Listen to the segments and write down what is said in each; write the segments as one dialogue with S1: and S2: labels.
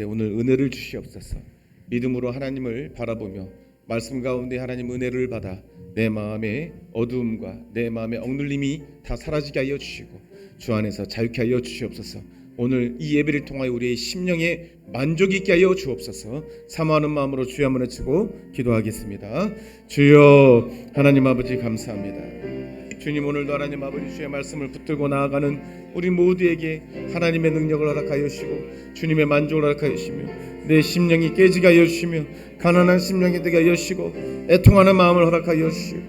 S1: 오늘 은혜를 주시옵소서. 믿음으로 하나님을 바라보며 말씀 가운데 하나님 은혜를 받아 내 마음의 어두움과 내 마음의 억눌림이 다 사라지게 하여 주시고 주 안에서 자유케 하여 주시옵소서. 오늘 이 예배를 통하여 우리의 심령에 만족이 있게 하여 주옵소서. 사모하는 마음으로 주여 한번 외치고 기도하겠습니다. 주여 하나님 아버지 감사합니다. 주님, 오늘도 하나님 아버지 주의 말씀을 붙들고 나아가는 우리 모두에게 하나님의 능력을 허락하여 주시고 주님의 만족을 허락하여 주시며 내 심령이 깨지게 하여 주시며 가난한 심령이 되게 하여 주시고 애통하는 마음을 허락하여 주시고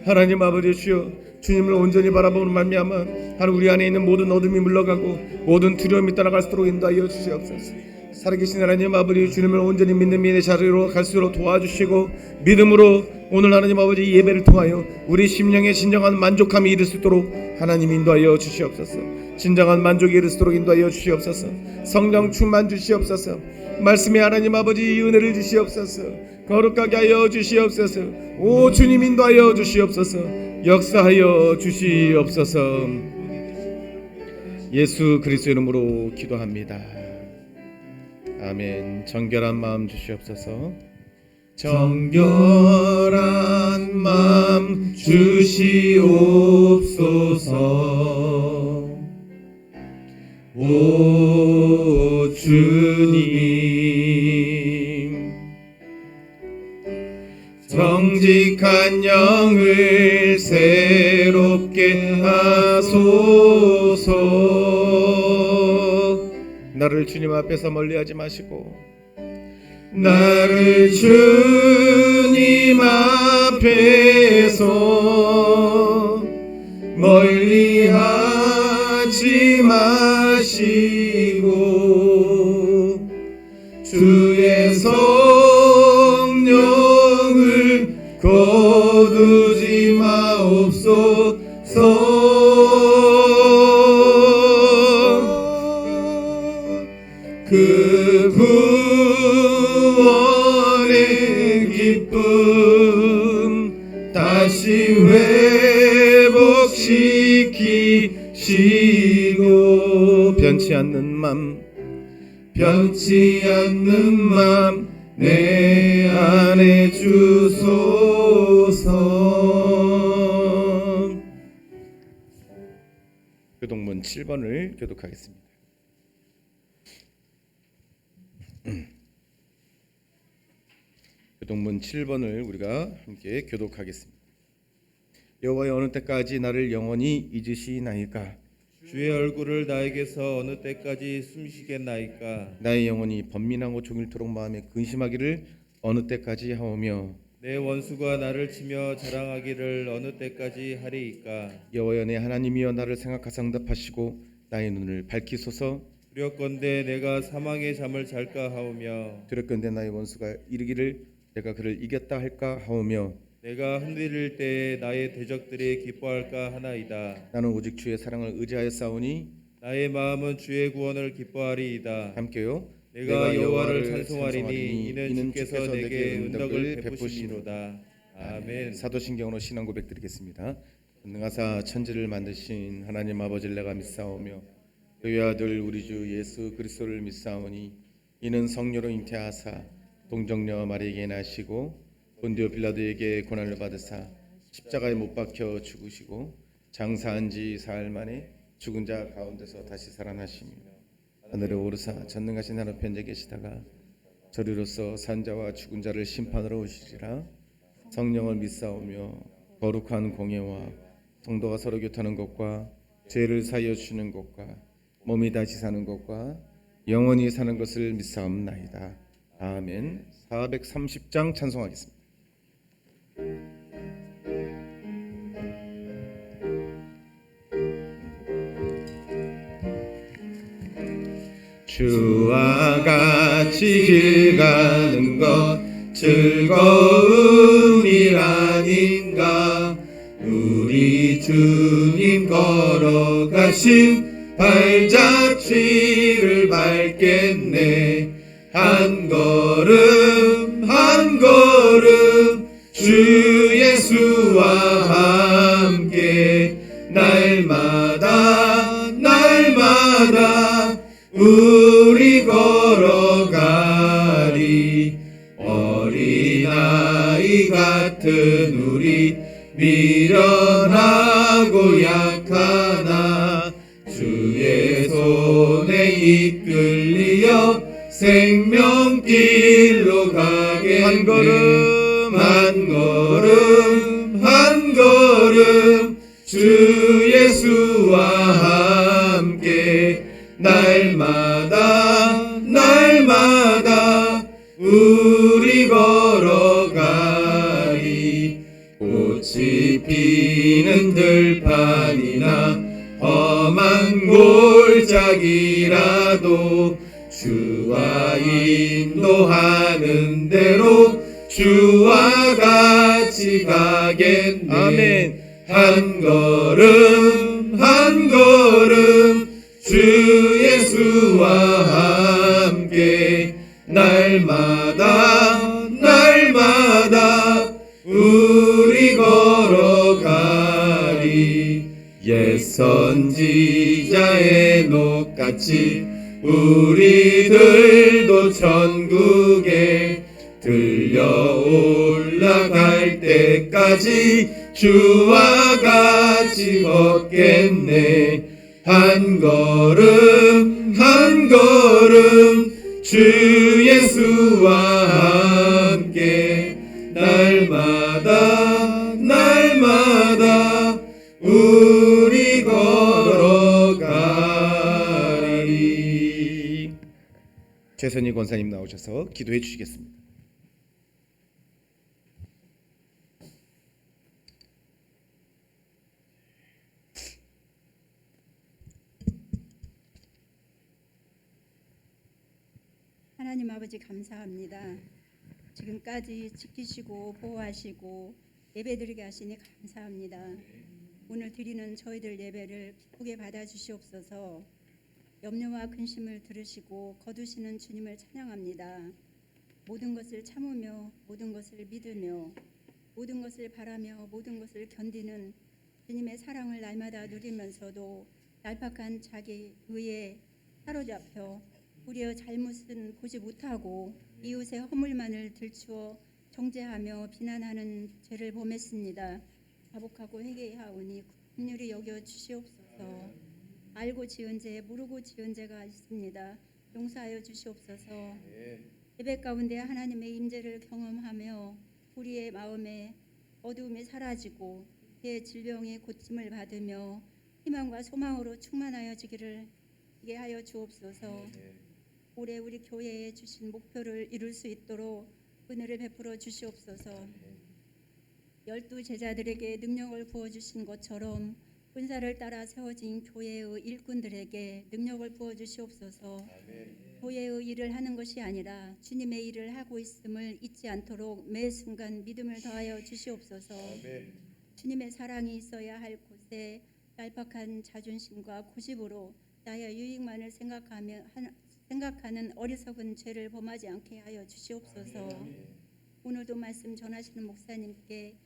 S1: 하나님 아버지 주여 주님을 온전히 바라보는 말미암아 하나님 우리 안에 있는 모든 어둠이 물러가고 모든 두려움이 떠나갈 수 있도록 인도하여 주시옵소서. 살아계신 하나님 아버지 주님을 온전히 믿는 믿음의 자리로 갈수록 도와주시고 믿음으로 오늘 하나님 아버지 이 예배를 통하여 우리 심령의 진정한 만족함이 이를 수 있도록 하나님 인도하여 주시옵소서. 진정한 만족이 이를 수 있도록 인도하여 주시옵소서. 성령 충만 주시옵소서. 말씀의 하나님 아버지 이 은혜를 주시옵소서. 거룩하게 하여 주시옵소서. 오 주님 인도하여 주시옵소서. 역사하여 주시옵소서. 예수 그리스도의 이름으로 기도합니다. 아멘. 정결한 마음 주시옵소서. 정결한 마음 주시옵소서. 오 주님, 정직한 영을 새롭게 하소서. 나를 주님 앞에서 멀리하지 마시고 나를 주님 앞에서 멀리하지 마시고 주의 성령을 거두지 마옵소서. 그 구원의 기쁨 다시 회복시키시고 변치 않는 맘 내 안에 주소서. 교동문 7번을 교독하겠습니다. 교동문 7번을 우리가 함께 교독하겠습니다. 여호와여 어느 때까지 나를 영원히 잊으시나이까?
S2: 주의 얼굴을 나에게서 어느 때까지 숨기겠나이까?
S1: 나의 영혼이 번민하고 종일토록 마음에 근심하기를 어느 때까지 하오며
S2: 내 원수가 나를 치며 자랑하기를 어느 때까지 하리이까?
S1: 여호와여 내 하나님이여 나를 생각하사 응답하시고 나의 눈을 밝히소서.
S2: 두렵건대 내가 사망의 잠을 잘까 하오며
S1: 두렵건대 나의 원수가 이르기를 내가 그를 이겼다 할까 하오며
S2: 내가 흔들릴 때에 나의 대적들이 기뻐할까 하나이다.
S1: 나는 오직 주의 사랑을 의지하여 싸우니
S2: 나의 마음은 주의 구원을 기뻐하리이다.
S1: 함께요.
S2: 내가 여호와를 찬송하리니 이는 주께서 내게 은덕을 베푸시노다. 아멘.
S1: 사도신경으로 신앙 고백 드리겠습니다. 전능하사 천지를 만드신 하나님 아버지를 내가 믿사오며 그의 아들 우리 주 예수 그리스도를 믿사오니 이는 성령으로 잉태하사 동정녀 마리아에게 나시고 본디오 빌라도에게 고난을 받으사 십자가에 못 박혀 죽으시고 장사한 지 사흘 만에 죽은 자 가운데서 다시 살아나시며 하늘에 오르사 전능하신 하나님 편에 계시다가 저리로서 산자와 죽은 자를 심판하러 오시리라. 성령을 믿사오며 거룩한 공예와 성도가 서로 교통하는 것과 죄를 사하여 주는 것과 몸이 다시 사는 것과 영원히 사는 것을 믿사옵나이다. 아멘. 430장 찬송하겠습니다. 주와 같이 길 가는 것 즐거움이라닌가. 우리 주님 걸어가신 발자취를 밟겠네. 한 걸음 한 걸음 주 예수와 함께 날마다 우리 걸어가 어린아이 같은 우리 미련하고 약하나 주의 손에 이끌리어 생명길로 가겠네. 한 걸음 한 걸음 한 걸음 주 예수와 함께 날마다 날마다 우리 걸어가리. 꽃이 피는 들판이나 험한 골짜기라도 주와 인도하는 대로 주와 같이 가겠네. 아멘. 한 걸음 한 걸음 주 예수와 함께 날마다 날마다 우리 걸어가리. 옛 선지자의 녹같이 우리들도 천국에 들려 올라갈 때까지 주와 같이 걷겠네. 한 걸음 한 걸음 주 예수와 함께 날마다 날마다 우리 걸어가리. 최선희 권사님 나오셔서 기도해 주시겠습니다.
S3: 하나님 아버지 감사합니다. 지금까지 지키시고 보호하시고 예배드리게 하시니 감사합니다. 오늘 드리는 저희들 예배를 기쁘게 받아주시옵소서. 염려와 근심을 들으시고 거두시는 주님을 찬양합니다. 모든 것을 참으며 모든 것을 믿으며 모든 것을 바라며 모든 것을 견디는 주님의 사랑을 날마다 누리면서도 얄팍한 자기 의에 사로잡혀 우리의 잘못은 보지 못하고 이웃의 허물만을 들추어 정죄하며 비난하는 죄를 범했습니다. 자복하고 회개하오니 긍휼히 여겨 주시옵소서. 알고 지은 죄 모르고 지은 죄가 있습니다. 용서하여 주시옵소서. 예배 가운데 하나님의 임재를 경험하며 우리의 마음에 어두움이 사라지고 제 질병의 고침을 받으며 희망과 소망으로 충만하여지기를 있게 하여 주옵소서. 올해 우리 교회에 주신 목표를 이룰 수 있도록 은혜를 베풀어 주시옵소서. 12 제자들에게 능력을 부어주신 것처럼 은사를 따라 세워진 교회의 일꾼들에게 능력을 부어주시옵소서. 교회의 일을 하는 것이 아니라 주님의 일을 하고 있음을 잊지 않도록 매 순간 믿음을 더하여 주시옵소서. 주님의 사랑이 있어야 할 곳에 얄팍한 자존심과 고집으로 나의 유익만을 생각하는 어리석은 죄를 범하지 않게 하여 주시옵소서. 오늘도 말씀 전하시는 목사님께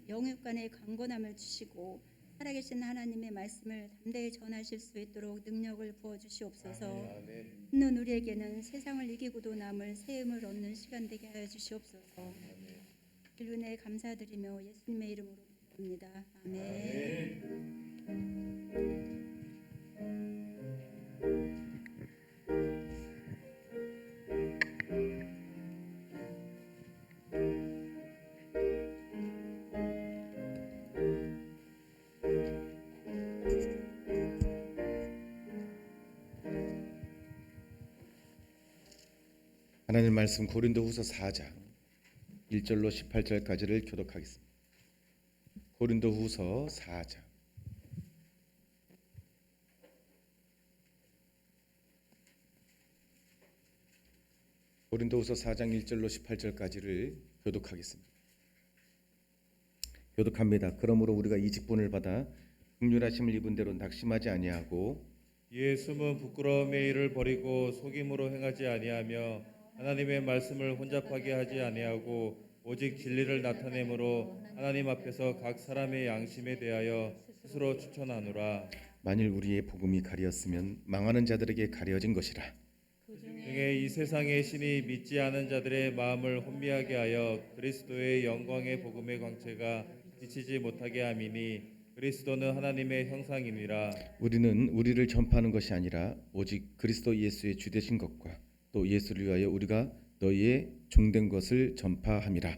S3: 영육간의 강건함을 주시고 살아계신 하나님의 말씀을 담대히 전하실 수 있도록 능력을 부어주시옵소서. 듣는 우리에게는 세상을 이기고도 남을 새 힘을 얻는 시간 되게 하여 주시옵소서. 은혜 감사드리며 예수님의 이름으로 기도합니다. 아멘.
S1: 하나님 말씀 고린도후서 4장 1절로 18절까지를 교독하겠습니다. 고린도후서 4장 고린도후서 4장 1절로 18절까지를 교독하겠습니다. 교독합니다. 그러므로 우리가 이 직분을 받아 긍휼하심을 입은 대로 낙심하지 아니하고
S2: 이에 숨은 부끄러움의 일을 버리고 속임으로 행하지 아니하며 하나님의 말씀을 혼잡하게 하지 아니하고 오직 진리를 나타내므로 하나님 앞에서 각 사람의 양심에 대하여 스스로 추천하노라.
S1: 만일 우리의 복음이 가리었으면 망하는 자들에게 가려진 것이라.
S2: 중에 이 세상의 신이 믿지 않은 자들의 마음을 혼미하게 하여 그리스도의 영광의 복음의 광채가 비치지 못하게 함이니 그리스도는 하나님의 형상이니라.
S1: 우리는 우리를 전파하는 것이 아니라 오직 그리스도 예수의 주되신 것과 또 예수를 위하여 우리가 너희의 종된 것을 전파함이라.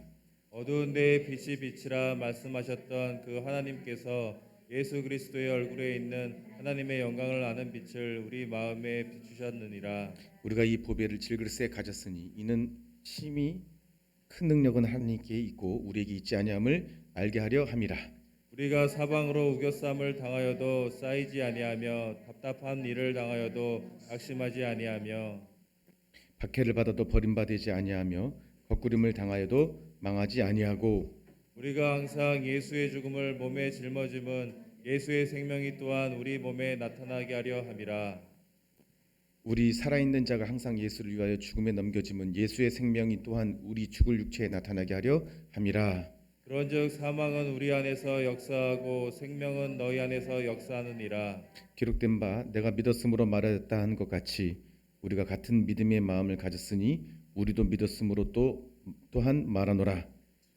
S2: 어두운 데에 빛이 비치라 말씀하셨던 그 하나님께서 예수 그리스도의 얼굴에 있는 하나님의 영광을 아는 빛을 우리 마음에 비추셨느니라.
S1: 우리가 이 보배를 질그릇에 가졌으니 이는 심히 큰 능력은 하나님께 있고 우리에게 있지 아니함을 알게 하려 함이라.
S2: 우리가 사방으로 우겨쌈을 당하여도 쌓이지 아니하며 답답한 일을 당하여도 낙심하지 아니하며
S1: 박해를 받아도 버림받지 아니하며 거꾸림을 당하여도 망하지 아니하고
S2: 우리가 항상 예수의 죽음을 몸에 짊어짐은 예수의 생명이 또한 우리 몸에 나타나게 하려 함이라.
S1: 우리 살아있는 자가 항상 예수를 위하여 죽음에 넘겨짐은 예수의 생명이 또한 우리 죽을 육체에 나타나게 하려 함이라.
S2: 그런즉 사망은 우리 안에서 역사하고 생명은 너희 안에서 역사하느니라.
S1: 기록된 바 내가 믿었으므로 말하였다 한 것 같이 우리가 같은 믿음의 마음을 가졌으니 우리도 믿었으므로 또한 말하노라.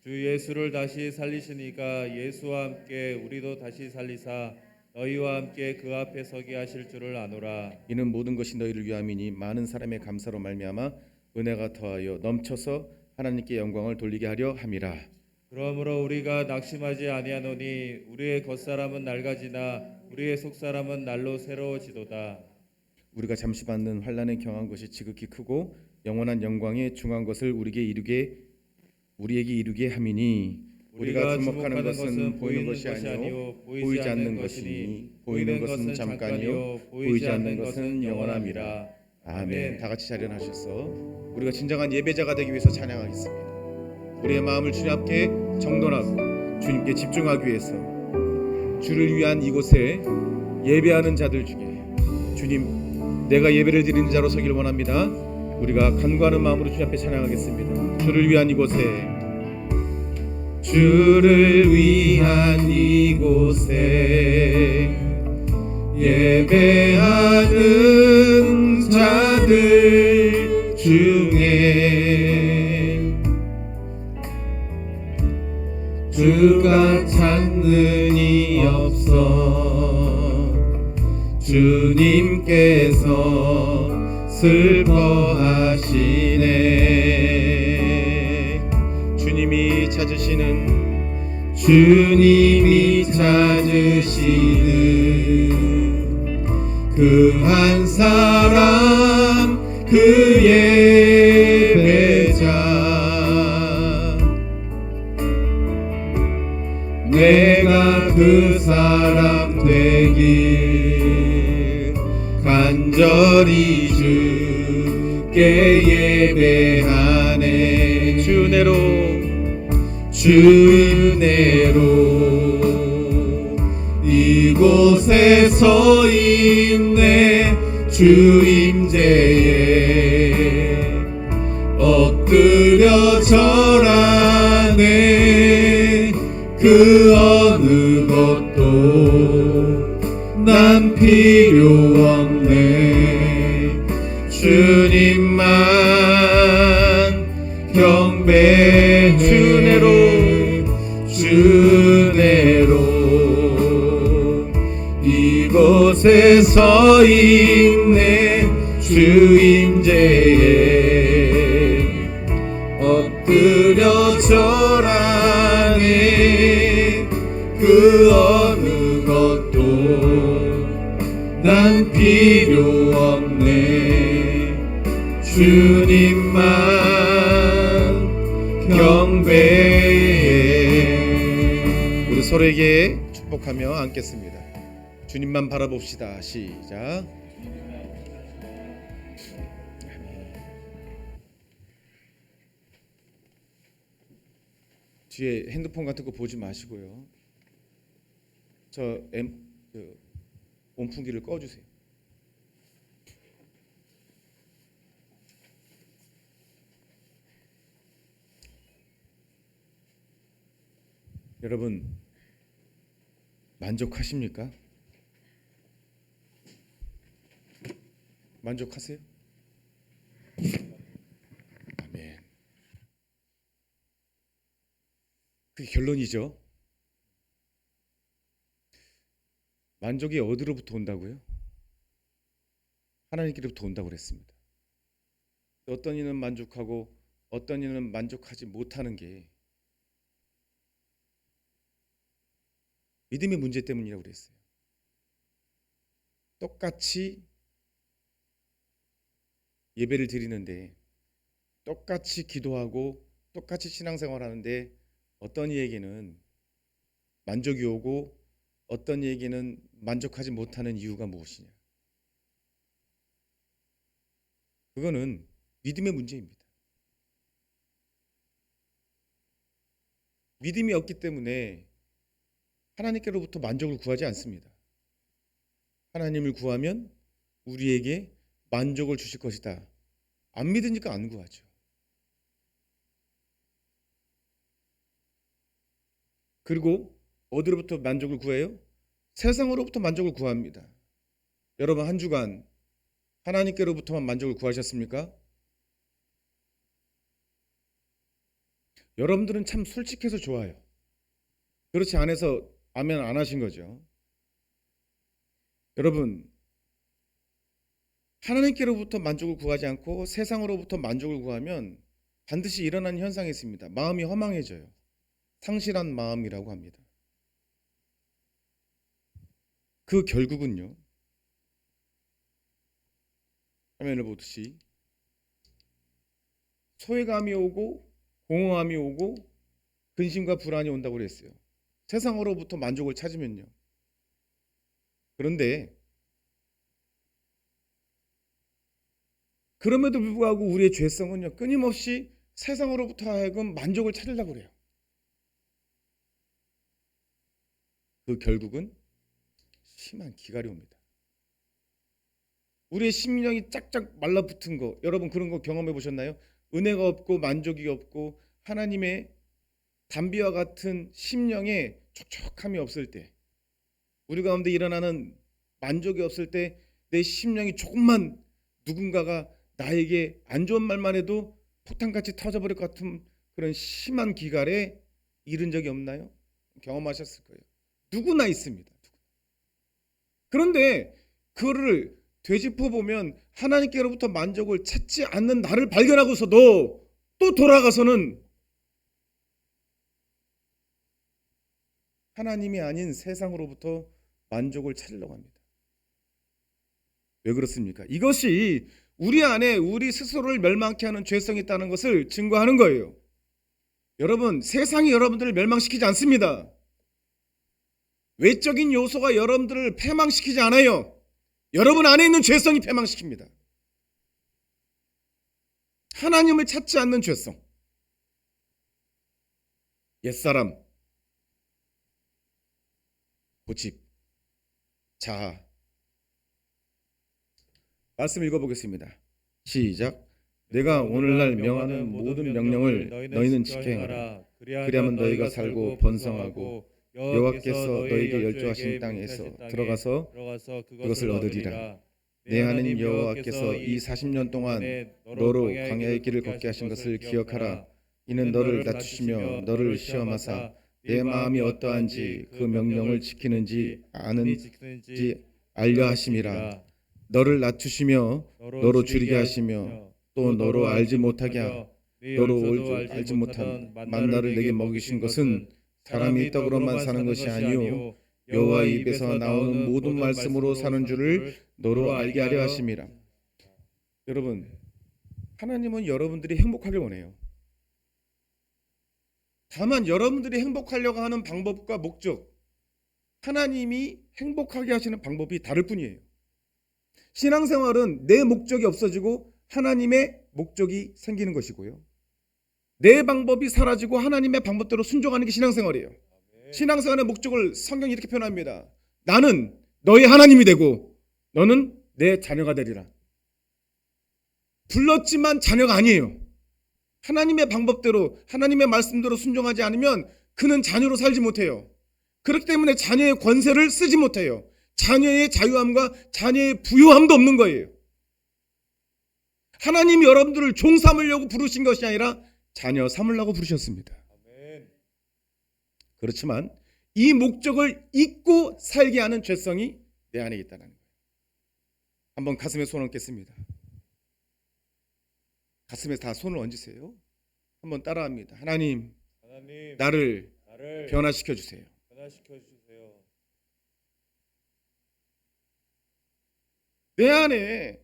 S2: 주 예수를 다시 살리시니까 예수와 함께 우리도 다시 살리사 너희와 함께 그 앞에 서게 하실 줄을 아노라.
S1: 이는 모든 것이 너희를 위함이니 많은 사람의 감사로 말미암아 은혜가 더하여 넘쳐서 하나님께 영광을 돌리게 하려 함이라.
S2: 그러므로 우리가 낙심하지 아니하노니 우리의 겉사람은 낡아지나 우리의 속사람은 날로 새로워지도다.
S1: 우리가 잠시 받는 환난에 경한 것이 지극히 크고 영원한 영광에 중한 것을 우리에게 이루게 함이니 우리가 주목하는 것은 보이는 것이 아니요 보이지 않는 것이니 보이는 것은 잠깐이요 보이지 않는 것은 영원함이라. 아멘. 다 같이 자리하셔서 우리가 진정한 예배자가 되기 위해서 찬양하겠습니다. 우리의 마음을 주님 앞에 정돈하고 주님께 집중하기 위해서 주를 위한 이곳에 예배하는 자들 중에 주님 내가 예배를 드리는 자로 서기를 원합니다. 우리가 간구하는 마음으로 주님 앞에 찬양하겠습니다. 주를 위한 이곳에 예배하는 자들 중에 주가 찾는 이 없어 주님께서 슬퍼하시네. 주님이 찾으시는 그 한 사람 그 예배자 내가 그 사람 되길 간절히 주께 예배하네. 주 은혜로 이곳에 서 있네. 주 임재에 엎드려 절하네. 그 어느 것도 난 필요 없네. 주님만 경배해. 주내로 이곳에 서 있네. 주 임재에 엎드려 절하네. 그 어느 것도 난 필요 없네. 주님만 경배해. 우리 서로에게 축복하며 앉겠습니다. 주님만 바라봅시다. 시작. 뒤에 핸드폰 같은 거 보지 마시고요. 온풍기를 꺼주세요. 여러분 만족하십니까? 만족하세요? 그게 결론이죠. 만족이 어디로부터 온다고요? 하나님께로부터 온다고 그랬습니다. 어떤 이는 만족하고 어떤 이는 만족하지 못하는 게 믿음의 문제 때문이라고 그랬어요. 똑같이 예배를 드리는데, 똑같이 기도하고 똑같이 신앙생활하는데 어떤 이에게는 만족이 오고 어떤 이에게는 만족하지 못하는 이유가 무엇이냐? 그거는 믿음의 문제입니다. 믿음이 없기 때문에 하나님께로부터 만족을 구하지 않습니다. 하나님을 구하면 우리에게 만족을 주실 것이다. 안 믿으니까 안 구하죠. 그리고 어디로부터 만족을 구해요? 세상으로부터 만족을 구합니다. 여러분, 한 주간 하나님께로부터만 만족을 구하셨습니까? 여러분들은 참 솔직해서 좋아요. 그렇지 않아서 아멘 안 하신 거죠. 여러분, 하나님께로부터 만족을 구하지 않고 세상으로부터 만족을 구하면 반드시 일어나는 현상이 있습니다. 마음이 허망해져요. 상실한 마음이라고 합니다. 그 결국은요, 화면을 보듯이 소외감이 오고 공허함이 오고 근심과 불안이 온다고 그랬어요. 세상으로부터 만족을 찾으면요. 그런데 그럼에도 불구하고 우리의 죄성은요, 끊임없이 세상으로부터 하여금 만족을 찾으려고 그래요. 그 결국은 심한 기갈이 옵니다. 우리의 심령이 짝짝 말라붙은 거, 여러분 그런 거 경험해 보셨나요? 은혜가 없고 만족이 없고 하나님의 담비와 같은 심령에 촉촉함이 없을 때, 우리 가운데 일어나는 만족이 없을 때 내 심령이 조금만 누군가가 나에게 안 좋은 말만 해도 폭탄같이 터져버릴 것 같은 그런 심한 기갈에 이른 적이 없나요? 경험하셨을 거예요. 누구나 있습니다. 그런데 그거를 되짚어 보면 하나님께로부터 만족을 찾지 않는 나를 발견하고서도 또 돌아가서는 하나님이 아닌 세상으로부터 만족을 찾으려고 합니다. 왜 그렇습니까? 이것이 우리 안에 우리 스스로를 멸망케 하는 죄성이 있다는 것을 증거하는 거예요. 여러분, 세상이 여러분들을 멸망시키지 않습니다. 외적인 요소가 여러분들을 패망시키지 않아요. 여러분 안에 있는 죄성이 패망시킵니다. 하나님을 찾지 않는 죄성. 옛사람, 고집, 자아. 말씀 읽어보겠습니다. 시작. 내가 오늘날 명하는 모든 명령을 너희는 지켜 행하라. 그리하면 너희가 살고 번성하고 여호와께서 너희에게 열조하신 땅에서 들어가서 그것을 얻으리라. 내 하나님 여호와께서 이 40년 동안 너로 광야의 길을 걷게 하신 것을 기억하라. 이는 너를 낮추시며 너를 시험하사 내 마음이 어떠한지 그 명령을 지키는지 아는지 알려 하심이라. 너를 낮추시며 너로 줄이게 하시며 또 너로 알지 못하게 너로 알지 못한 만나를 내게 먹이신 것은 사람이 떡으로만 사는 것이 아니요 여호와의 입에서 나오는 모든 말씀으로 사는 줄을 너로 알게 하려 하심이라. 여러분, 하나님은 여러분들이 행복하길 원해요. 다만 여러분들이 행복하려고 하는 방법과 목적, 하나님이 행복하게 하시는 방법이 다를 뿐이에요. 신앙생활은 내 목적이 없어지고 하나님의 목적이 생기는 것이고요. 내 방법이 사라지고 하나님의 방법대로 순종하는 게 신앙생활이에요. 신앙생활의 목적을 성경이 이렇게 표현합니다. 나는 너의 하나님이 되고 너는 내 자녀가 되리라. 불렀지만 자녀가 아니에요. 하나님의 방법대로 하나님의 말씀대로 순종하지 않으면 그는 자녀로 살지 못해요. 그렇기 때문에 자녀의 권세를 쓰지 못해요. 자녀의 자유함과 자녀의 부유함도 없는 거예요. 하나님이 여러분들을 종 삼으려고 부르신 것이 아니라 자녀 삼으려고 부르셨습니다. 그렇지만 이 목적을 잊고 살게 하는 죄성이 내 안에 있다는 거예요. 한번 가슴에 손을 얹겠습니다. 가슴에 다 손을 얹으세요. 한번 따라합니다. 하나님, 나를 변화시켜 주세요.
S2: 변화시켜 주세요.
S1: 내 안에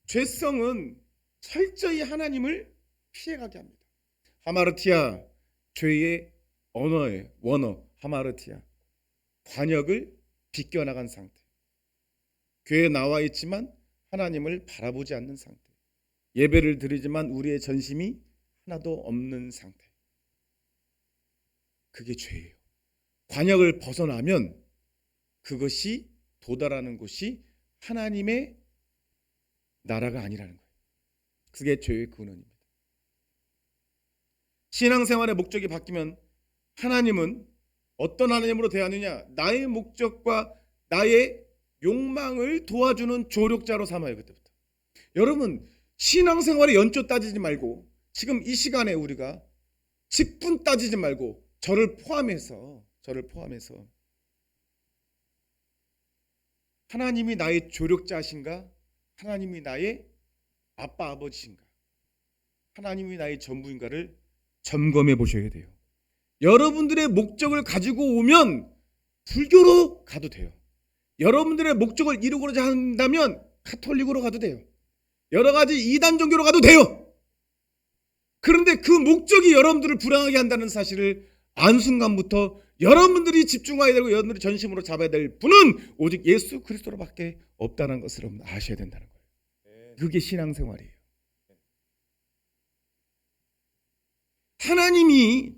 S1: 죄성은 철저히 하나님을 피해가게 합니다. 하마르티아, 죄의 언어의 원어 하마르티아, 관역을 비껴나간 상태. 교회에 나와 있지만 하나님을 바라보지 않는 상태. 예배를 드리지만 우리의 전심이 하나도 없는 상태. 그게 죄예요. 관역을 벗어나면 그것이 도달하는 곳이 하나님의 나라가 아니라는 거예요. 그게 죄의 근원입니다. 신앙생활의 목적이 바뀌면 하나님은 어떤 하나님으로 대하느냐? 나의 목적과 나의 욕망을 도와주는 조력자로 삼아요. 그때부터. 여러분, 신앙생활의 연초 따지지 말고 지금 이 시간에 우리가 직분 따지지 말고 저를 포함해서 하나님이 나의 조력자신가? 하나님이 나의 아빠 아버지신가? 하나님이 나의 전부인가를 점검해 보셔야 돼요. 여러분들의 목적을 가지고 오면 불교로 가도 돼요. 여러분들의 목적을 이루고자 한다면 가톨릭으로 가도 돼요. 여러 가지 이단 종교로 가도 돼요. 그런데 그 목적이 여러분들을 불행하게 한다는 사실을 안 순간부터 여러분들이 집중해야 되고 여러분들이 전심으로 잡아야 될 분은 오직 예수 그리스도로밖에 없다는 것을 여러분 아셔야 된다는 거예요. 그게 신앙생활이에요. 하나님이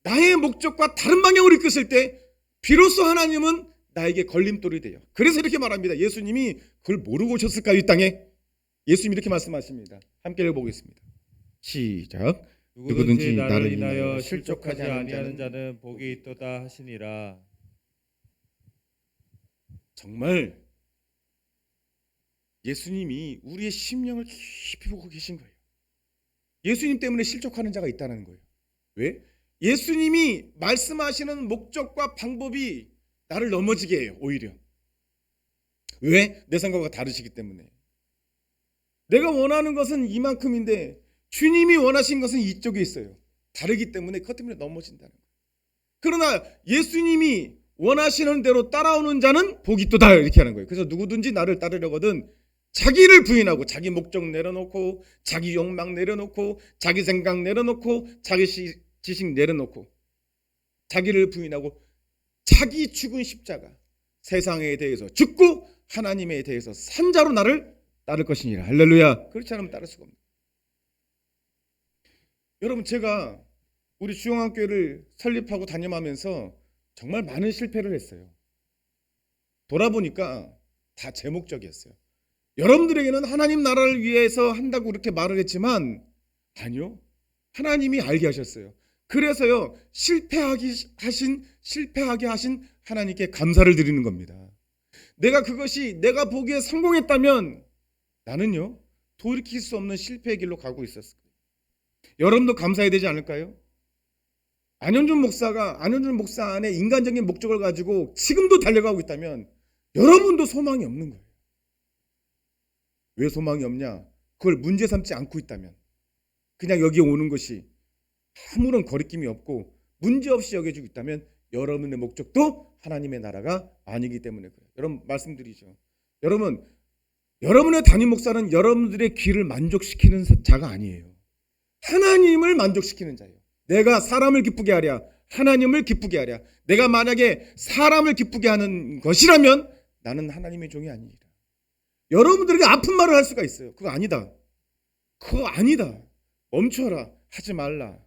S1: 나의 목적과 다른 방향으로 이끌었을 때 비로소 하나님은 나에게 걸림돌이 돼요. 그래서 이렇게 말합니다. 예수님이 그걸 모르고 오셨을까요? 이 땅에? 예수님이 이렇게 말씀하십니다. 함께 읽어보겠습니다. 시작.
S2: 누구든지 나를 인하여 실족하지 아니하는 자는 복이 있도다 하시니라.
S1: 정말 예수님이 우리의 심령을 깊이 보고 계신 거예요. 예수님 때문에 실족하는 자가 있다는 거예요. 왜? 예수님이 말씀하시는 목적과 방법이 나를 넘어지게 해요. 오히려. 왜? 내 생각과 다르시기 때문에. 내가 원하는 것은 이만큼인데 주님이 원하신 것은 이쪽에 있어요. 다르기 때문에 그것 때문에 넘어진다는 거예요. 그러나 예수님이 원하시는 대로 따라오는 자는 복이 있도다 이렇게 하는 거예요. 그래서 누구든지 나를 따르려거든 자기를 부인하고 자기 목적 내려놓고 자기 욕망 내려놓고 자기 생각 내려놓고 자기 지식 내려놓고 자기를 부인하고 자기 죽은 십자가 세상에 대해서 죽고 하나님에 대해서 산 자로 나를 따를 것이니라. 할렐루야. 그렇지 않으면 따를 수가 없습니다. 여러분, 제가 우리 주영학교를 설립하고 담임하면서 정말 많은 실패를 했어요. 돌아보니까 다 제 목적이었어요. 여러분들에게는 하나님 나라를 위해서 한다고 그렇게 말을 했지만 아니요. 하나님이 알게 하셨어요. 그래서요. 실패하게 하신 하나님께 감사를 드리는 겁니다. 내가 보기에 성공했다면 나는요. 돌이킬 수 없는 실패의 길로 가고 있었을 거예요. 여러분도 감사해야 되지 않을까요? 안현준 목사 안에 인간적인 목적을 가지고 지금도 달려가고 있다면 여러분도 소망이 없는 거예요. 왜 소망이 없냐? 그걸 문제 삼지 않고 있다면 그냥 여기에 오는 것이 아무런 거리낌이 없고 문제없이 여겨지고 있다면 여러분의 목적도 하나님의 나라가 아니기 때문에 그래요. 여러분 말씀드리죠. 여러분의 담임 목사는 여러분들의 귀를 만족시키는 자가 아니에요. 하나님을 만족시키는 자예요. 내가 사람을 기쁘게 하랴 하나님을 기쁘게 하랴. 내가 만약에 사람을 기쁘게 하는 것이라면 나는 하나님의 종이 아니라. 여러분들에게 아픈 말을 할 수가 있어요. 그거 아니다. 멈춰라. 하지 말라.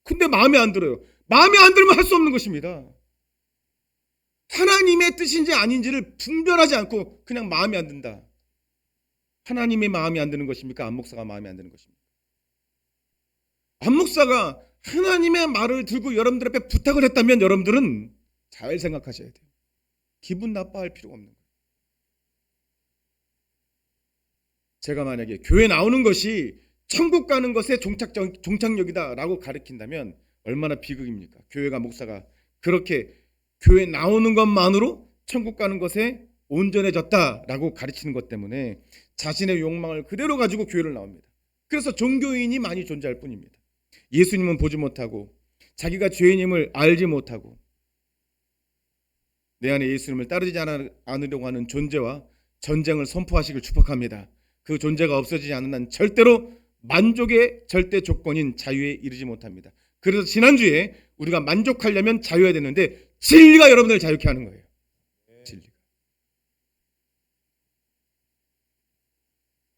S1: 근데 마음에 안 들어요. 마음에 안 들면 할 수 없는 것입니다. 하나님의 뜻인지 아닌지를 분별하지 않고 그냥 마음에 안 든다. 하나님의 마음에 안 드는 것입니까? 안 목사가 마음에 안 드는 것입니까? 안 목사가 하나님의 말을 들고 여러분들 앞에 부탁을 했다면 여러분들은 잘 생각하셔야 돼요. 기분 나빠할 필요가 없는 거예요. 제가 만약에 교회 나오는 것이 천국 가는 것의 종착역이다라고 가르친다면 얼마나 비극입니까? 교회가 목사가 그렇게 교회 나오는 것만으로 천국 가는 것에 온전해졌다라고 가르치는 것 때문에 자신의 욕망을 그대로 가지고 교회를 나옵니다. 그래서 종교인이 많이 존재할 뿐입니다. 예수님은 보지 못하고 자기가 죄인임을 알지 못하고 내 안에 예수님을 따르지 않으려고 하는 존재와 전쟁을 선포하시길 축복합니다. 그 존재가 없어지지 않는 한 절대로 만족의 절대 조건인 자유에 이르지 못합니다. 그래서 지난주에 우리가 만족하려면 자유해야 되는데 진리가 여러분을 자유케 하는 거예요. 진리가.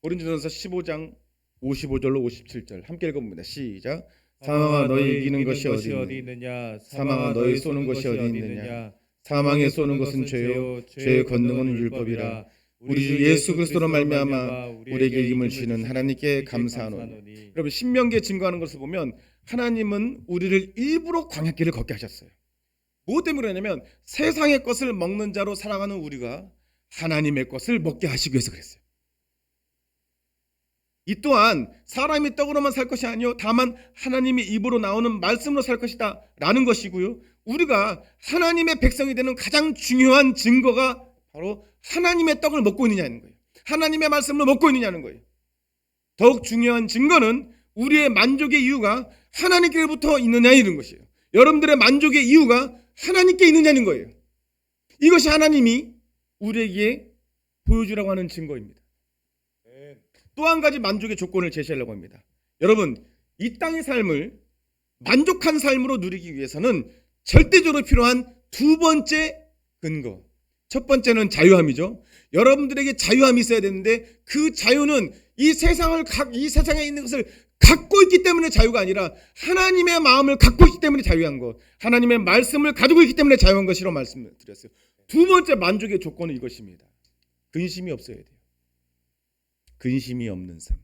S1: 고린도전서 15장 55절로 57절 함께 읽어봅니다. 시작. 사망아 너희 이기는 것이 어디 있느냐? 사망아 너희 쏘는 것이 어디 있느냐? 사망에 쏘는 것은 죄요 죄의 권능은 율법이라. 우리 주 예수 그리스도로 말미암아 우리에게 이김을 주시는 하나님께 감사하노니. 여러분 신명기에 증거하는 것을 보면 하나님은 우리를 일부러 광야길을 걷게 하셨어요. 무엇 때문에 그러냐면 세상의 것을 먹는 자로 살아가는 우리가 하나님의 것을 먹게 하시기 위해서 그랬어요. 이 또한 사람이 떡으로만 살 것이 아니요 다만 하나님의 입으로 나오는 말씀으로 살 것이다 라는 것이고요. 우리가 하나님의 백성이 되는 가장 중요한 증거가 바로 하나님의 떡을 먹고 있느냐는 거예요. 하나님의 말씀을 먹고 있느냐는 거예요. 더욱 중요한 증거는 우리의 만족의 이유가 하나님께로부터 있느냐 이런 것이에요. 여러분들의 만족의 이유가 하나님께 있느냐는 거예요. 이것이 하나님이 우리에게 보여주라고 하는 증거입니다. 또 한 가지 만족의 조건을 제시하려고 합니다. 여러분 이 땅의 삶을 만족한 삶으로 누리기 위해서는 절대적으로 필요한 두 번째 근거. 첫 번째는 자유함이죠. 여러분들에게 자유함이 있어야 되는데 그 자유는 이 세상에 있는 것을 갖고 있기 때문에 자유가 아니라 하나님의 마음을 갖고 있기 때문에 자유한 것, 하나님의 말씀을 가지고 있기 때문에 자유한 것이라고 말씀을 드렸어요. 두 번째 만족의 조건은 이것입니다. 근심이 없어야 돼요. 근심이 없는 삶.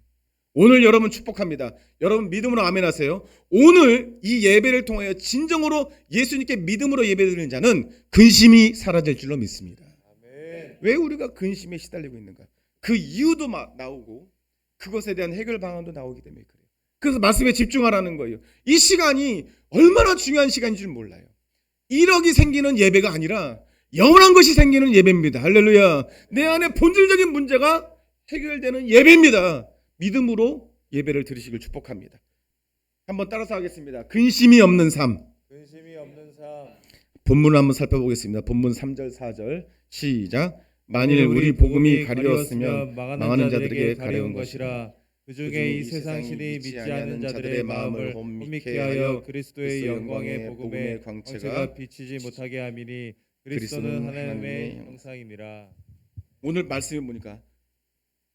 S1: 오늘 여러분 축복합니다. 여러분 믿음으로 아멘 하세요. 오늘 이 예배를 통하여 진정으로 예수님께 믿음으로 예배드리는 자는 근심이 사라질 줄로 믿습니다. 아멘. 왜 우리가 근심에 시달리고 있는가? 그 이유도 나오고 그것에 대한 해결 방안도 나오기 때문에 그래요. 그래서 말씀에 집중하라는 거예요. 이 시간이 얼마나 중요한 시간인 줄 몰라요. 1억이 생기는 예배가 아니라 영원한 것이 생기는 예배입니다. 할렐루야. 내 안에 본질적인 문제가 해결되는 예배입니다. 믿음으로 예배를 드리시길 축복합니다. 한번 따라서 하겠습니다. 근심이 없는 삶.
S2: 근심이 없는 삶.
S1: 본문을 한번 살펴보겠습니다. 본문 3절 4절 시작. 만일 우리 복음이 가리웠으면 망하는 자들에게 가려운 것이라.
S2: 그중에 이 세상 신이 믿지 않는 자들의 마음을 혼미케 하여 그리스도의 영광의 복음의 광채가 비치지 못하게 함이니 그리스도는 하나님의 형상이니라.
S1: 오늘 말씀이 보니까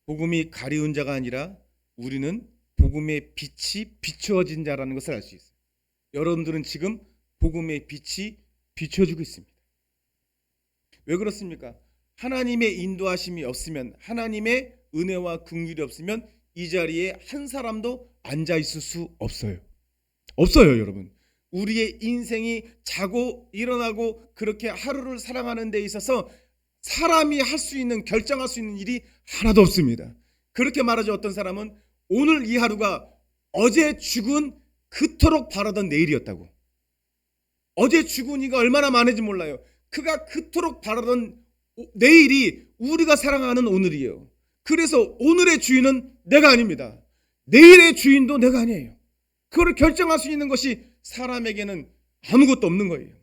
S1: 복음이 가리운 자가 아니라 우리는 복음의 빛이 비추어진 자라는 것을 알 수 있어요. 여러분들은 지금 복음의 빛이 비춰지고 있습니다. 왜 그렇습니까? 하나님의 인도하심이 없으면, 하나님의 은혜와 긍휼이 없으면 이 자리에 한 사람도 앉아 있을 수 없어요. 없어요, 여러분. 우리의 인생이 자고 일어나고 그렇게 하루를 살아가는 데 있어서 사람이 할 수 있는, 결정할 수 있는 일이 하나도 없습니다. 그렇게 말하죠. 어떤 사람은 오늘 이 하루가 어제 죽은 그토록 바라던 내일이었다고. 어제 죽은 이가 얼마나 많은지 몰라요. 그가 그토록 바라던 내일이 우리가 살아가는 오늘이에요. 그래서 오늘의 주인은 내가 아닙니다. 내일의 주인도 내가 아니에요. 그걸 결정할 수 있는 것이 사람에게는 아무것도 없는 거예요.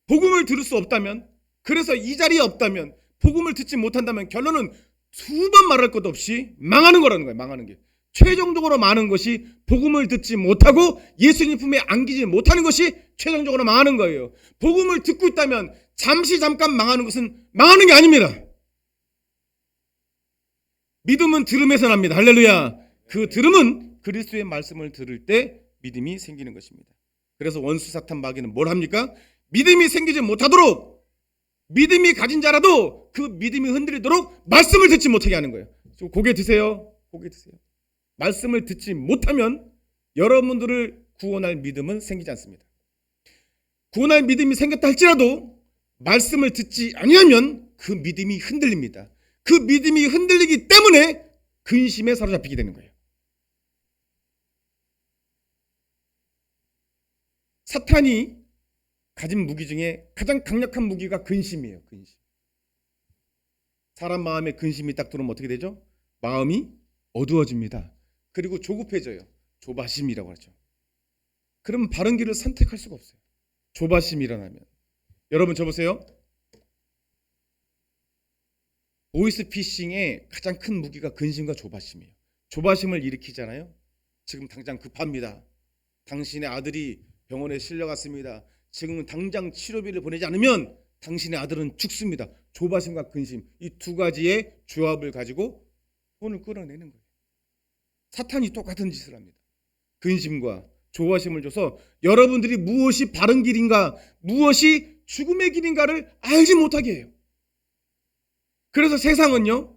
S1: 복음을 들을 수 없다면, 그래서 이 자리에 없다면, 복음을 듣지 못한다면 결론은 두 번 말할 것 없이 망하는 거라는 거예요. 망하는 게. 최종적으로 많은 것이 복음을 듣지 못하고 예수님 품에 안기지 못하는 것이 최종적으로 망하는 거예요. 복음을 듣고 있다면 잠깐 망하는 것은 망하는 게 아닙니다. 믿음은 들음에서 납니다. 할렐루야. 그 들음은 그리스도의 말씀을 들을 때 믿음이 생기는 것입니다. 그래서 원수 사탄 마귀는 뭘 합니까? 믿음이 생기지 못하도록, 믿음이 가진 자라도 그 믿음이 흔들리도록 말씀을 듣지 못하게 하는 거예요. 좀 고개 드세요. 고개 드세요. 말씀을 듣지 못하면 여러분들을 구원할 믿음은 생기지 않습니다. 구원할 믿음이 생겼다 할지라도 말씀을 듣지 아니하면 그 믿음이 흔들립니다. 그 믿음이 흔들리기 때문에 근심에 사로잡히게 되는 거예요. 사탄이 가진 무기 중에 가장 강력한 무기가 근심이에요. 근심. 사람 마음에 근심이 딱 들어오면 어떻게 되죠? 마음이 어두워집니다. 그리고 조급해져요. 조바심이라고 하죠. 그럼 바른 길을 선택할 수가 없어요. 조바심이 일어나면. 여러분 저 보세요. 보이스피싱의 가장 큰 무기가 근심과 조바심이에요. 조바심을 일으키잖아요. 지금 당장 급합니다. 당신의 아들이 병원에 실려갔습니다. 지금 당장 치료비를 보내지 않으면 당신의 아들은 죽습니다. 조바심과 근심, 이 두 가지의 조합을 가지고 돈을 끌어내는 거예요. 사탄이 똑같은 짓을 합니다. 근심과 조바심을 줘서 여러분들이 무엇이 바른 길인가, 무엇이 죽음의 길인가를 알지 못하게 해요. 그래서 세상은요,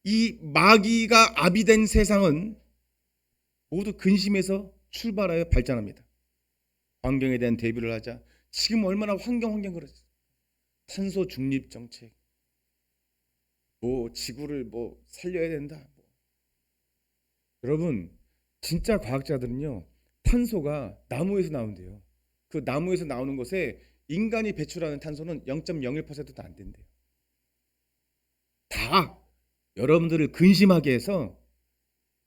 S1: 이 마귀가 아비된 세상은 모두 근심에서 출발하여 발전합니다. 환경에 대한 대비를 하자. 지금 얼마나 환경 그렇죠. 탄소 중립 정책, 지구를 살려야 된다. 여러분, 진짜 과학자들은요, 탄소가 나무에서 나온대요. 그 나무에서 나오는 것에 인간이 배출하는 탄소는 0.01%도 안 된대요. 다 여러분들을 근심하게 해서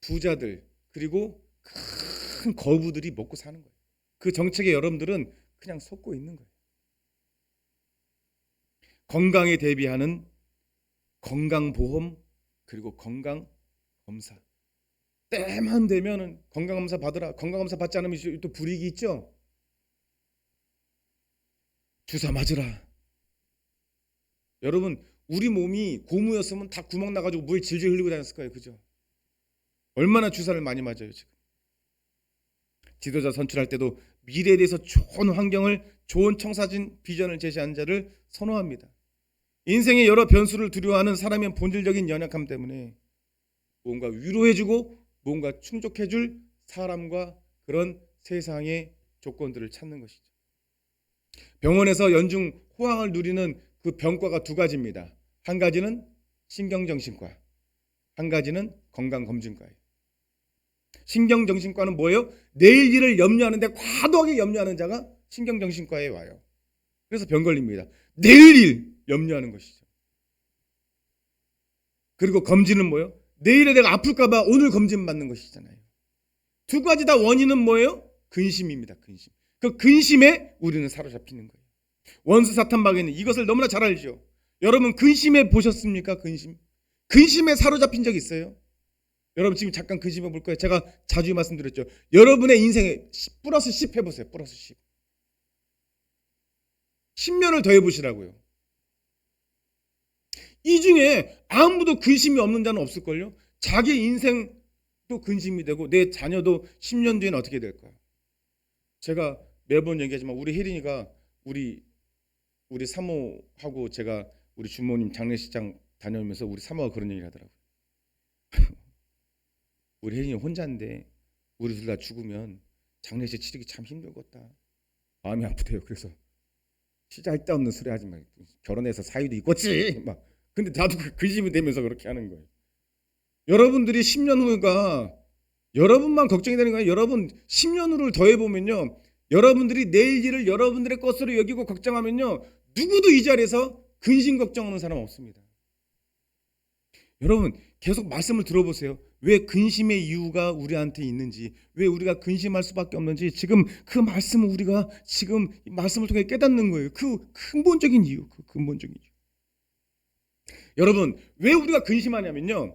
S1: 부자들 그리고 큰 거부들이 먹고 사는 거예요. 그 정책에 여러분들은 그냥 속고 있는 거예요. 건강에 대비하는 건강보험 그리고 건강검사. 때만 되면은 건강검사 받으라. 건강검사 받지 않으면 또 불이익이 있죠. 주사 맞으라. 여러분, 우리 몸이 고무였으면 다 구멍 나가지고 물 질질 흘리고 다녔을 거예요. 그죠? 얼마나 주사를 많이 맞아요 지금. 지도자 선출할 때도 미래에 대해서 좋은 환경을, 좋은 청사진 비전을 제시하는 자를 선호합니다. 인생의 여러 변수를 두려워하는 사람의 본질적인 연약함 때문에 뭔가 위로해주고 뭔가 충족해줄 사람과 그런 세상의 조건들을 찾는 것이죠. 병원에서 연중 호황을 누리는 그 병과가 두 가지입니다. 한 가지는 신경정신과, 한 가지는 건강검진과예요. 신경정신과는 뭐예요? 내일 일을 염려하는데 과도하게 염려하는 자가 신경정신과에 와요. 그래서 병 걸립니다. 내일 일 염려하는 것이죠. 그리고 검진은 뭐예요? 내일에 내가 아플까 봐 오늘 검진 받는 것이잖아요. 두 가지 다 원인은 뭐예요? 근심입니다. 근심. 그 근심에 우리는 사로잡히는 거예요. 원수 사탄 마귀는 이것을 너무나 잘 알죠. 여러분 근심해 보셨습니까? 근심에 사로잡힌 적 있어요? 여러분 지금 잠깐 근심해 볼 거예요. 제가 자주 말씀드렸죠. 여러분의 인생에 플러스 10 해보세요. 플러스 10. 10년을 더 해보시라고요. 이 중에 아무도 근심이 없는 자는 없을걸요. 자기 인생도 근심이 되고 내 자녀도 10년 뒤에는 어떻게 될까요? 제가 매번 얘기하지만 우리 혜린이가 우리 사모하고 제가 우리 주모님 장례식장 다녀오면서 우리 사모가 그런 얘기를 하더라고요. 우리 혜린이 혼자인데 우리 둘 다 죽으면 장례식 치르기 참 힘들겠다. 마음이 아프대요. 그래서 시잘데없는 소리 하지 마. 결혼해서 사위도 있겠지. 막. 근데 나도 근심이 되면서 그렇게 하는 거예요. 여러분들이 10년 후가 여러분만 걱정이 되는 거예요. 여러분 10년 후를 더해보면요. 여러분들이 내일 일을 여러분들의 것으로 여기고 걱정하면요. 누구도 이 자리에서 근심 걱정하는 사람 없습니다. 여러분 계속 말씀을 들어보세요. 왜 근심의 이유가 우리한테 있는지, 왜 우리가 근심할 수밖에 없는지 지금 그 말씀을 우리가 지금 말씀을 통해 깨닫는 거예요. 그 근본적인 이유, 그 근본적인 이유. 여러분 왜 우리가 근심하냐면요.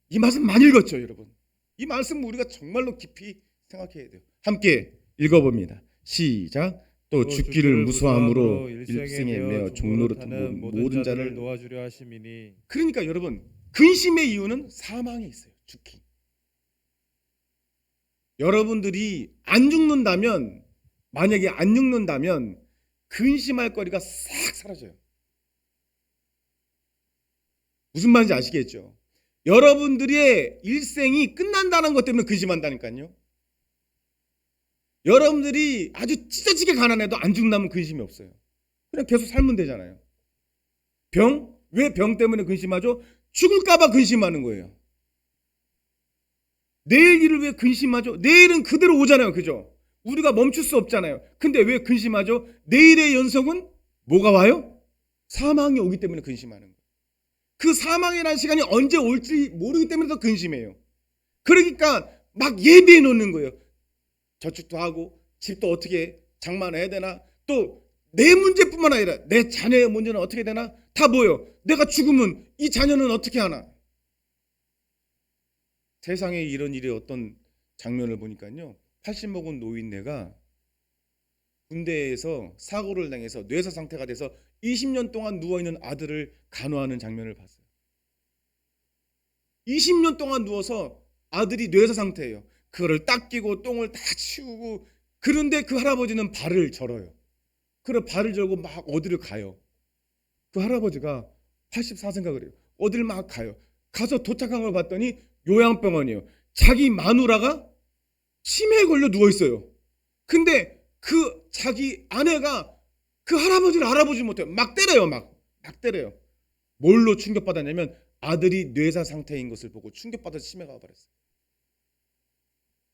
S1: 이 말씀 많이 읽었죠, 여러분. 이 말씀 우리가 정말로 깊이 생각해야 돼요. 함께 읽어봅니다. 시작. 또 죽기를 무수함으로 일생에 매어 종노릇하는 모든 자를
S2: 놓아주려 하심이니.
S1: 그러니까 여러분 근심의 이유는 사망에 있어요. 죽기. 여러분들이 안 죽는다면, 만약에 안 죽는다면 근심할 거리가 싹 사라져요. 무슨 말인지 아시겠죠? 여러분들의 일생이 끝난다는 것 때문에 근심한다니까요. 여러분들이 아주 찢어지게 가난해도 안 죽는다면 근심이 없어요. 그냥 계속 살면 되잖아요. 병? 왜 병 때문에 근심하죠? 죽을까 봐 근심하는 거예요. 내일 일을 왜 근심하죠? 내일은 그대로 오잖아요. 그죠? 우리가 멈출 수 없잖아요. 근데 왜 근심하죠? 내일의 연속은 뭐가 와요? 사망이 오기 때문에 근심하는 거예요. 그 사망이라는 시간이 언제 올지 모르기 때문에 더 근심해요. 그러니까 막 예비해 놓는 거예요. 저축도 하고 집도 어떻게 장만해야 되나, 또 내 문제뿐만 아니라 내 자녀의 문제는 어떻게 되나, 다 뭐예요? 내가 죽으면 이 자녀는 어떻게 하나. 세상에 이런 일이 어떤 장면을 보니까요, 80 먹은 노인네가 군대에서 사고를 당해서 뇌사 상태가 돼서 20년 동안 누워있는 아들을 간호하는 장면을 봤어요. 20년 동안 누워서 아들이 뇌사 상태예요. 그거를 닦이고 똥을 다 치우고, 그런데 그 할아버지는 발을 절어요. 그래 발을 절고 막 어디를 가요. 그 할아버지가 84세인가 그래요. 어딜 막 가요. 가서 도착한 걸 봤더니 요양병원이에요. 자기 마누라가 치매에 걸려 누워 있어요. 근데 그 자기 아내가 그 할아버지를 알아보지 못해요. 막 때려요. 막 때려요. 뭘로 충격받았냐면 아들이 뇌사 상태인 것을 보고 충격받아서 치매가 와버렸어요.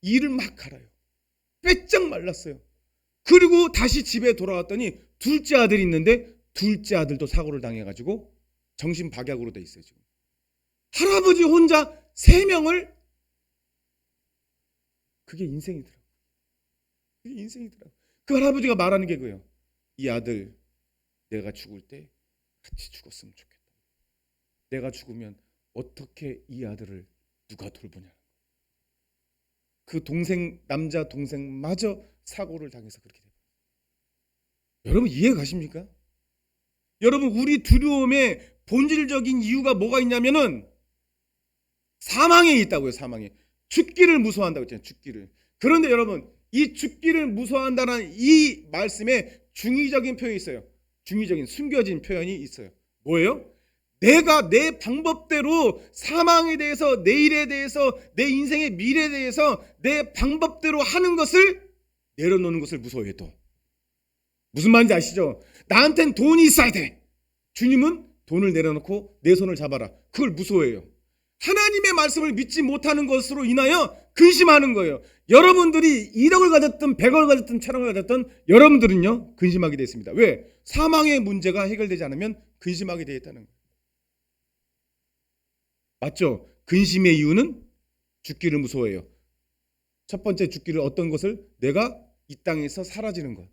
S1: 이를 막 갈아요. 빼짝 말랐어요. 그리고 다시 집에 돌아왔더니 둘째 아들이 있는데 둘째 아들도 사고를 당해가지고 정신박약으로 돼 있어요. 지금 할아버지 혼자 3명을, 그게 인생이더라고요. 그게 인생이더라고요. 그 할아버지가 말하는 게 그거예요. 이 아들 내가 죽을 때 같이 죽었으면 좋겠다. 내가 죽으면 어떻게 이 아들을 누가 돌보냐. 그 동생, 남자 동생마저 사고를 당해서 그렇게 돼요. 여러분 이해 가십니까? 여러분 우리 두려움의 본질적인 이유가 뭐가 있냐면은 사망에 있다고요. 사망에. 죽기를 무서워한다고 했잖아요. 죽기를. 그런데 여러분 이 죽기를 무서워한다는 이 말씀에 중의적인 표현이 있어요. 중의적인 숨겨진 표현이 있어요. 뭐예요? 내가 내 방법대로 사망에 대해서, 내일에 대해서, 내 인생의 미래에 대해서 내 방법대로 하는 것을 내려놓는 것을 무서워해. 또 무슨 말인지 아시죠? 나한텐 돈이 있어야 돼. 주님은 돈을 내려놓고 내 손을 잡아라. 그걸 무서워해요. 하나님의 말씀을 믿지 못하는 것으로 인하여 근심하는 거예요. 여러분들이 1억을 가졌든 100억을 가졌든 1000억을 가졌든 여러분들은요 근심하게 되어 있습니다. 왜? 사망의 문제가 해결되지 않으면 근심하게 되어 있다는 거예요. 맞죠? 근심의 이유는 죽기를 무서워해요. 첫 번째 죽기를, 어떤 것을? 내가 이 땅에서 사라지는 것,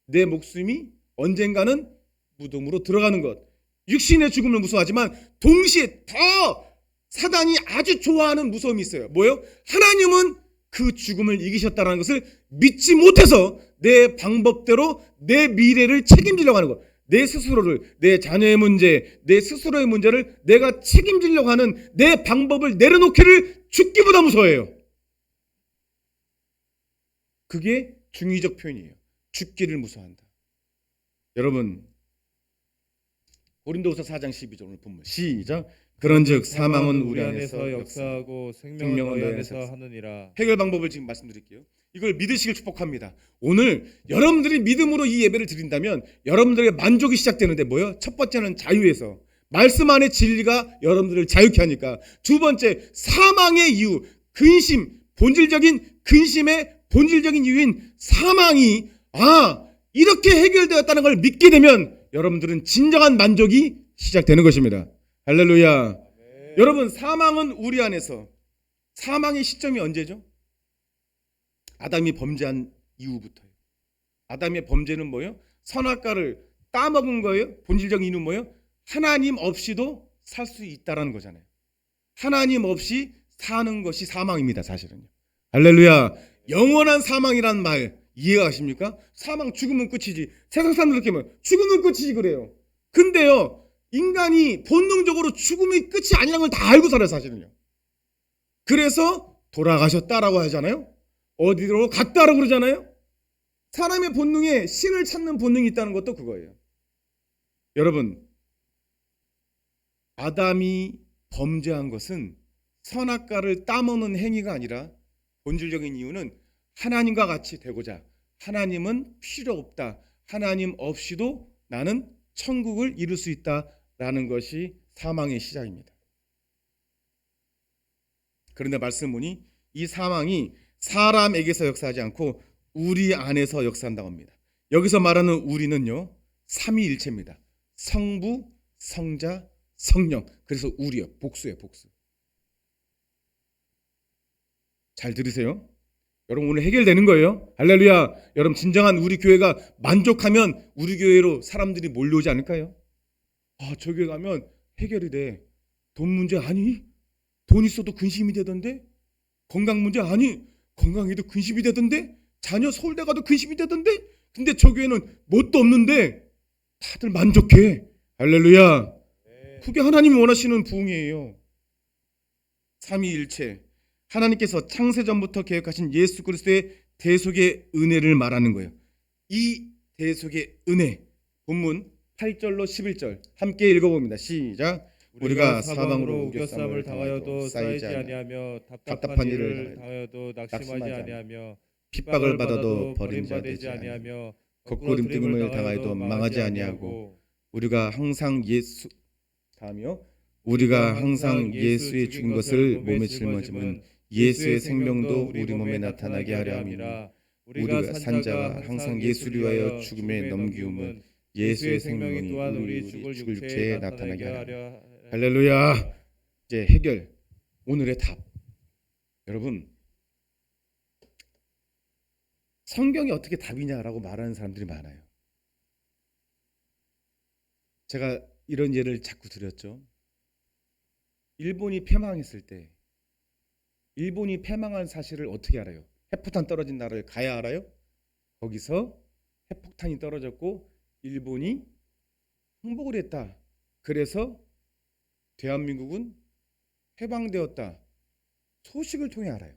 S1: 내 목숨이 언젠가는 무덤으로 들어가는 것, 육신의 죽음을 무서워하지만 동시에 더 사단이 아주 좋아하는 무서움이 있어요. 뭐예요? 하나님은 그 죽음을 이기셨다는 것을 믿지 못해서 내 방법대로 내 미래를 책임지려고 하는 것, 내 스스로를, 내 자녀의 문제, 내 스스로의 문제를 내가 책임지려고 하는 내 방법을 내려놓기를 죽기보다 무서워해요. 그게 중의적 표현이에요. 죽기를 무서워한다. 여러분 고린도후서 4장 12절 오늘 본문 시작. 그런즉 사망은 우리 안에서
S2: 역사하고 생명은 너희 안에서 하느니라.
S1: 해결 방법을 지금 말씀드릴게요. 이걸 믿으시길 축복합니다. 오늘 여러분들이 믿음으로 이 예배를 드린다면 여러분들의 만족이 시작되는데 뭐예요? 첫 번째는 자유에서, 말씀 안의 진리가 여러분들을 자유케 하니까. 두 번째, 사망의 이유, 근심, 본질적인 근심의 본질적인 이유인 사망이 이렇게 해결되었다는 걸 믿게 되면 여러분들은 진정한 만족이 시작되는 것입니다. 할렐루야.
S2: 네.
S1: 여러분 사망은 우리 안에서, 사망의 시점이 언제죠? 아담이 범죄한 이후부터요. 아담의 범죄는 뭐예요? 선악과를 따먹은 거예요. 본질적인 이유는 뭐예요? 하나님 없이도 살 수 있다라는 거잖아요. 하나님 없이 사는 것이 사망입니다. 사실은요. 할렐루야. 영원한 사망이란 말 이해가 가십니까? 사망, 죽으면 끝이지. 세상 사람들 이렇게 하면 죽으면 끝이지 그래요. 근데요 인간이 본능적으로 죽음이 끝이 아니라는 걸 다 알고 살아요. 사실은요. 그래서 돌아가셨다라고 하잖아요. 어디로 갔다라고 그러잖아요. 사람의 본능에 신을 찾는 본능이 있다는 것도 그거예요. 여러분 아담이 범죄한 것은 선악과를 따먹는 행위가 아니라 본질적인 이유는 하나님과 같이 되고자, 하나님은 필요 없다, 하나님 없이도 나는 천국을 이룰 수 있다라는 것이 사망의 시작입니다. 그런데 말씀 보니 이 사망이 사람에게서 역사하지 않고 우리 안에서 역사한다고 합니다. 여기서 말하는 우리는요, 삼위일체입니다. 성부, 성자, 성령. 그래서 우리요, 복수예요, 복수. 잘 들으세요. 여러분 오늘 해결되는 거예요. 할렐루야. 여러분 진정한 우리 교회가 만족하면 우리 교회로 사람들이 몰려오지 않을까요? 저 교회 가면 해결이 돼. 돈 문제 아니? 돈 있어도 근심이 되던데? 건강 문제 아니? 건강에도 근심이 되던데? 자녀 서울대 가도 근심이 되던데? 근데 저 교회는 뭣도 없는데 다들 만족해. 할렐루야. 그게 하나님이 원하시는 부흥이에요. 삼위일체. 하나님께서 창세전부터 계획하신 예수 그리스도의 대속의 은혜를 말하는 거예요. 이 대속의 은혜, 본문 8절로 11절 함께 읽어봅니다. 시작. 우리가 사방으로
S2: 우겨쌈을 당하여도 쌓이지 아니하며 답답한 일을 당하여도 낙심하지 아니하며
S1: 핍박을 받아도
S2: 버림받지 아니하며
S1: 거꾸로 림ጥ김을 당하여도 망하지 아니하고 우리가 항상 예수의 죽은 것을 몸에 짊어짐은 예수의 생명도 우리 몸에 나타나게 하려 함이라. 우리가 산자가 항상 예수를 위하여 죽음에 넘기움은 예수의 생명이 또한 우리 죽을 육체에 나타나게 하려. 할렐루야. 이제 해결, 오늘의 답. 여러분, 성경이 어떻게 답이냐라고 말하는 사람들이 많아요. 제가 이런 예를 자꾸 드렸죠. 일본이 패망했을 때 일본이 패망한 사실을 어떻게 알아요? 핵폭탄 떨어진 나라를 가야 알아요? 거기서 핵폭탄이 떨어졌고 일본이 항복을 했다. 그래서 대한민국은 해방되었다. 소식을 통해 알아요.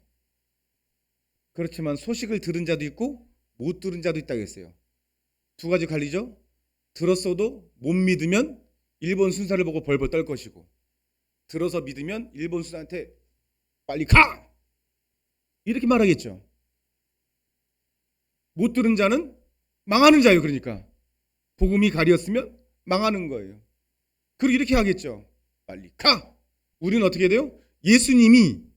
S1: 그렇지만 소식을 들은 자도 있고 못 들은 자도 있다고 했어요. 두 가지 갈리죠. 들었어도 못 믿으면 일본 순사를 보고 벌벌 떨 것이고, 들어서 믿으면 일본 순사한테 빨리 가! 이렇게 말하겠죠. 못 들은 자는 망하는 자예요. 그러니까 복음이 가리었으면 망하는 거예요. 그리고 이렇게 하겠죠. 빨리 가! 우리는 어떻게 돼요? 예수님이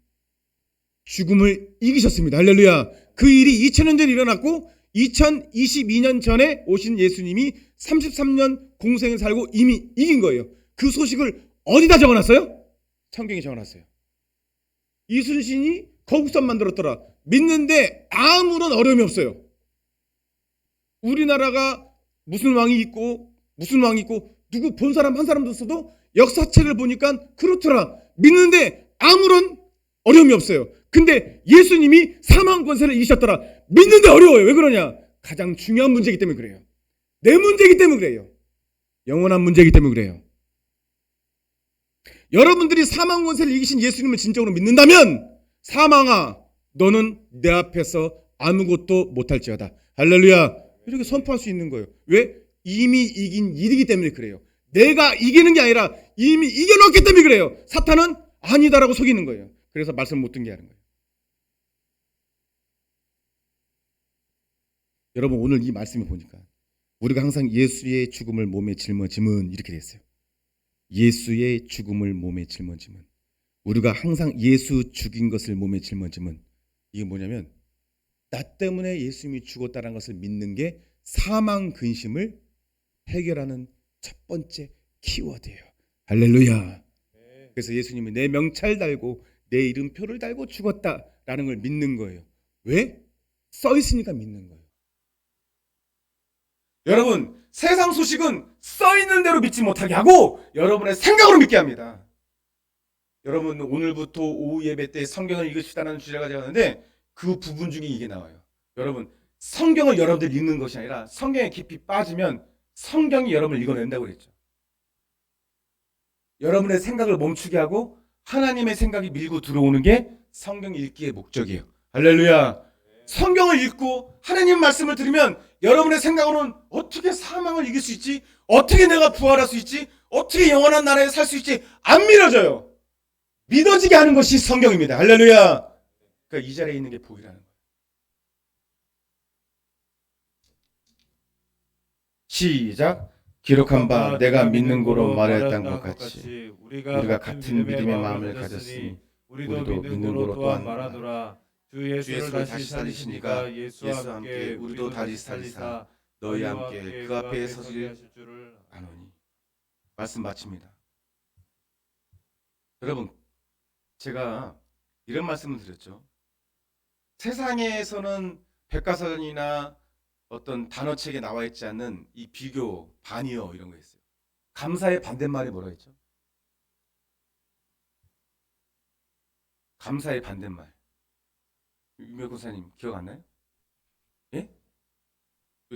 S1: 죽음을 이기셨습니다. 할렐루야. 그 일이 2000년 전에 일어났고 2022년 전에 오신 예수님이 33년 공생을 살고 이미 이긴 거예요. 그 소식을 어디다 적어놨어요? 성경에 적어놨어요. 이순신이 거국선 만들었더라. 믿는데 아무런 어려움이 없어요. 우리나라가 무슨 왕이 있고 누구 본 사람 한 사람도 없어도 역사책을 보니까 그렇더라. 믿는데 아무런 어려움이 없어요. 근데 예수님이 사망 권세를 이기셨더라. 믿는데 어려워요. 왜 그러냐? 가장 중요한 문제이기 때문에 그래요. 내 문제이기 때문에 그래요. 영원한 문제이기 때문에 그래요. 여러분들이 사망 권세를 이기신 예수님을 진정으로 믿는다면, 사망아 너는 내 앞에서 아무것도 못할지어다. 할렐루야. 이렇게 선포할 수 있는 거예요. 왜? 이미 이긴 일이기 때문에 그래요. 내가 이기는 게 아니라 이미 이겨놓기 때문에 그래요. 사탄은 아니다라고 속이는 거예요. 그래서 말씀 못 듣게 하는 거예요. 여러분 오늘 이 말씀을 보니까 우리가 항상 예수의 죽음을 몸에 짊어짐은 이렇게 됐어요. 예수의 죽음을 몸에 짊어짐은, 우리가 항상 예수 죽인 것을 몸에 짊어짐은, 이게 뭐냐면 나 때문에 예수님이 죽었다는 것을 믿는 게 사망 근심을 해결하는 첫 번째 키워드예요. 할렐루야. 그래서 예수님이 내 명찰 달고 내 이름표를 달고 죽었다라는 걸 믿는 거예요. 왜? 써 있으니까 믿는 거예요. 여러분, 세상 소식은 써 있는 대로 믿지 못하게 하고 여러분의 생각으로 믿게 합니다. 여러분 오늘부터 오후 예배 때 성경을 읽으시다는 주제가 되었는데 그 부분 중에 이게 나와요. 여러분, 성경을 여러분들이 읽는 것이 아니라 성경에 깊이 빠지면 성경이 여러분을 읽어낸다고 그랬죠. 여러분의 생각을 멈추게 하고 하나님의 생각이 밀고 들어오는 게 성경 읽기의 목적이에요. 할렐루야. 성경을 읽고 하나님 말씀을 들으면 여러분의 생각으로는 어떻게 사망을 이길 수 있지? 어떻게 내가 부활할 수 있지? 어떻게 영원한 나라에 살 수 있지? 안 믿어져요. 믿어지게 하는 것이 성경입니다. 할렐루야. 그러니까 이 자리에 있는 게 복이라는 거예요. 시작. 기록한 바 내가 믿는 거로 말했던 것 같이 우리가 같은 믿음의 마음을 가졌으니 우리도 믿는 거로 또한 말하노라.
S2: 주 예수를 다시 살리시니가 예수와 함께 우리도 다시 살리사 너희와 함께 그 앞에 서지 하실 줄을
S1: 아노니. 말씀 마칩니다. 여러분, 제가 이런 말씀을 드렸죠. 세상에서는 백과사전이나 어떤 단어책에 나와 있지 않는 이 비교, 반이어 이런 거 있어요. 감사의 반대말이 뭐라 했죠? 감사의 반대말. 유명 권사님 기억 안 나요? 예?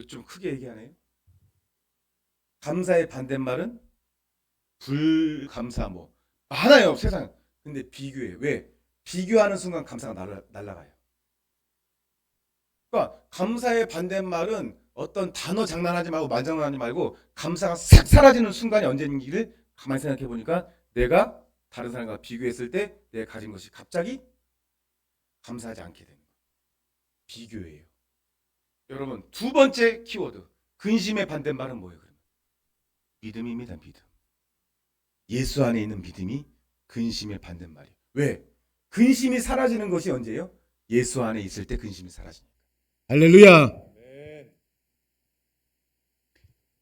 S1: 좀 크게 얘기하네요. 감사의 반대말은 불감사 뭐 많아요 세상. 근데 비교해. 왜? 비교하는 순간 감사가 날아가요. 그러니까 감사의 반대말은 어떤 단어 장난하지 말고 만장난하지 말고 감사가 싹 사라지는 순간이 언제인지를 가만히 생각해 보니까 내가 다른 사람과 비교했을 때 내가 가진 것이 갑자기 감사하지 않게 되는 거예요. 비교예요. 여러분, 두 번째 키워드 근심의 반대말은 뭐예요? 그러면 믿음입니다. 믿음. 예수 안에 있는 믿음이 근심의 반대말이에요. 왜? 근심이 사라지는 것이 언제예요? 예수 안에 있을 때 근심이 사라지니까. 할렐루야.
S2: 아멘.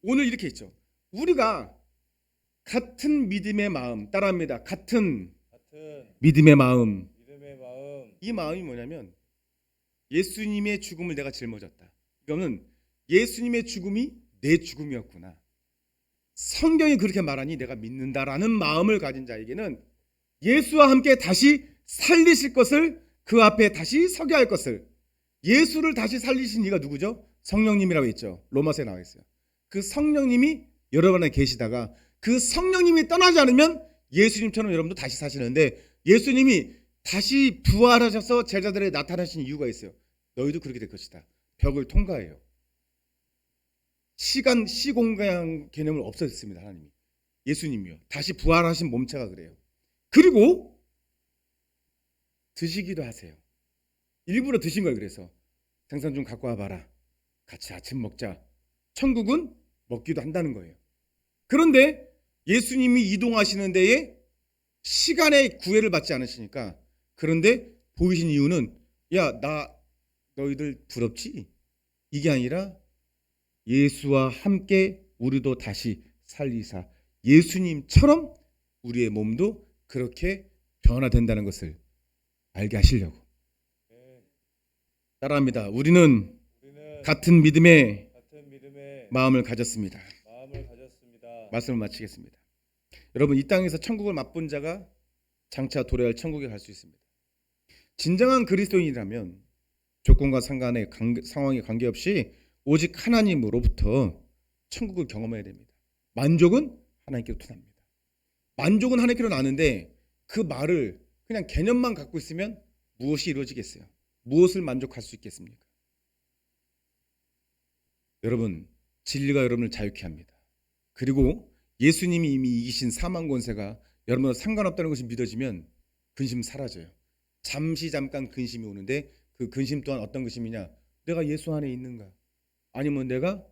S1: 오늘 이렇게 했죠. 우리가 같은 믿음의 마음 따라합니다. 같은 믿음의 마음.
S2: 믿음의 마음.
S1: 이 마음이 뭐냐면 예수님의 죽음을 내가 짊어졌다. 이거는 예수님의 죽음이 내 죽음이었구나. 성경이 그렇게 말하니 내가 믿는다라는 마음을 가진 자에게는 예수와 함께 다시 살리실 것을, 그 앞에 다시 서게 할 것을, 예수를 다시 살리신 이가 누구죠? 성령님이라고 했죠. 로마서에 나와 있어요. 그 성령님이 여러분 안에 계시다가 그 성령님이 떠나지 않으면 예수님처럼 여러분도 다시 사시는데, 예수님이 다시 부활하셔서 제자들에 나타나신 이유가 있어요. 너희도 그렇게 될 것이다. 벽을 통과해요. 시간, 시공간 개념을 없애셨습니다. 하나님이. 예수님이요. 다시 부활하신 몸체가 그래요. 그리고 드시기도 하세요. 일부러 드신 거예요. 그래서 생선 좀 갖고 와봐라. 같이 아침 먹자. 천국은 먹기도 한다는 거예요. 그런데 예수님이 이동하시는 데에 시간의 구애를 받지 않으시니까, 그런데 보이신 이유는 야, 나 너희들 부럽지? 이게 아니라 예수와 함께 우리도 다시 살리사 예수님처럼 우리의 몸도 그렇게 변화된다는 것을 알게 하시려고. 따라합니다. 우리는 같은 믿음의 마음을 가졌습니다. 말씀을 마치겠습니다. 여러분, 이 땅에서 천국을 맛본 자가 장차 도래할 천국에 갈 수 있습니다. 진정한 그리스도인이라면 조건과 상황에 관계없이 오직 하나님으로부터 천국을 경험해야 됩니다. 만족은 하나님께로부터 납니다. 만족은 하나님께로 나는데 그 말을 그냥 개념만 갖고 있으면 무엇이 이루어지겠어요? 무엇을 만족할 수 있겠습니까? 여러분, 진리가 여러분을 자유케 합니다. 그리고 예수님이 이미 이기신 사망 권세가 여러분과 상관없다는 것이 믿어지면 근심 사라져요. 잠깐 근심이 오는데 그 근심 또한 어떤 근심이냐? 내가 예수 안에 있는가? 아니면 내가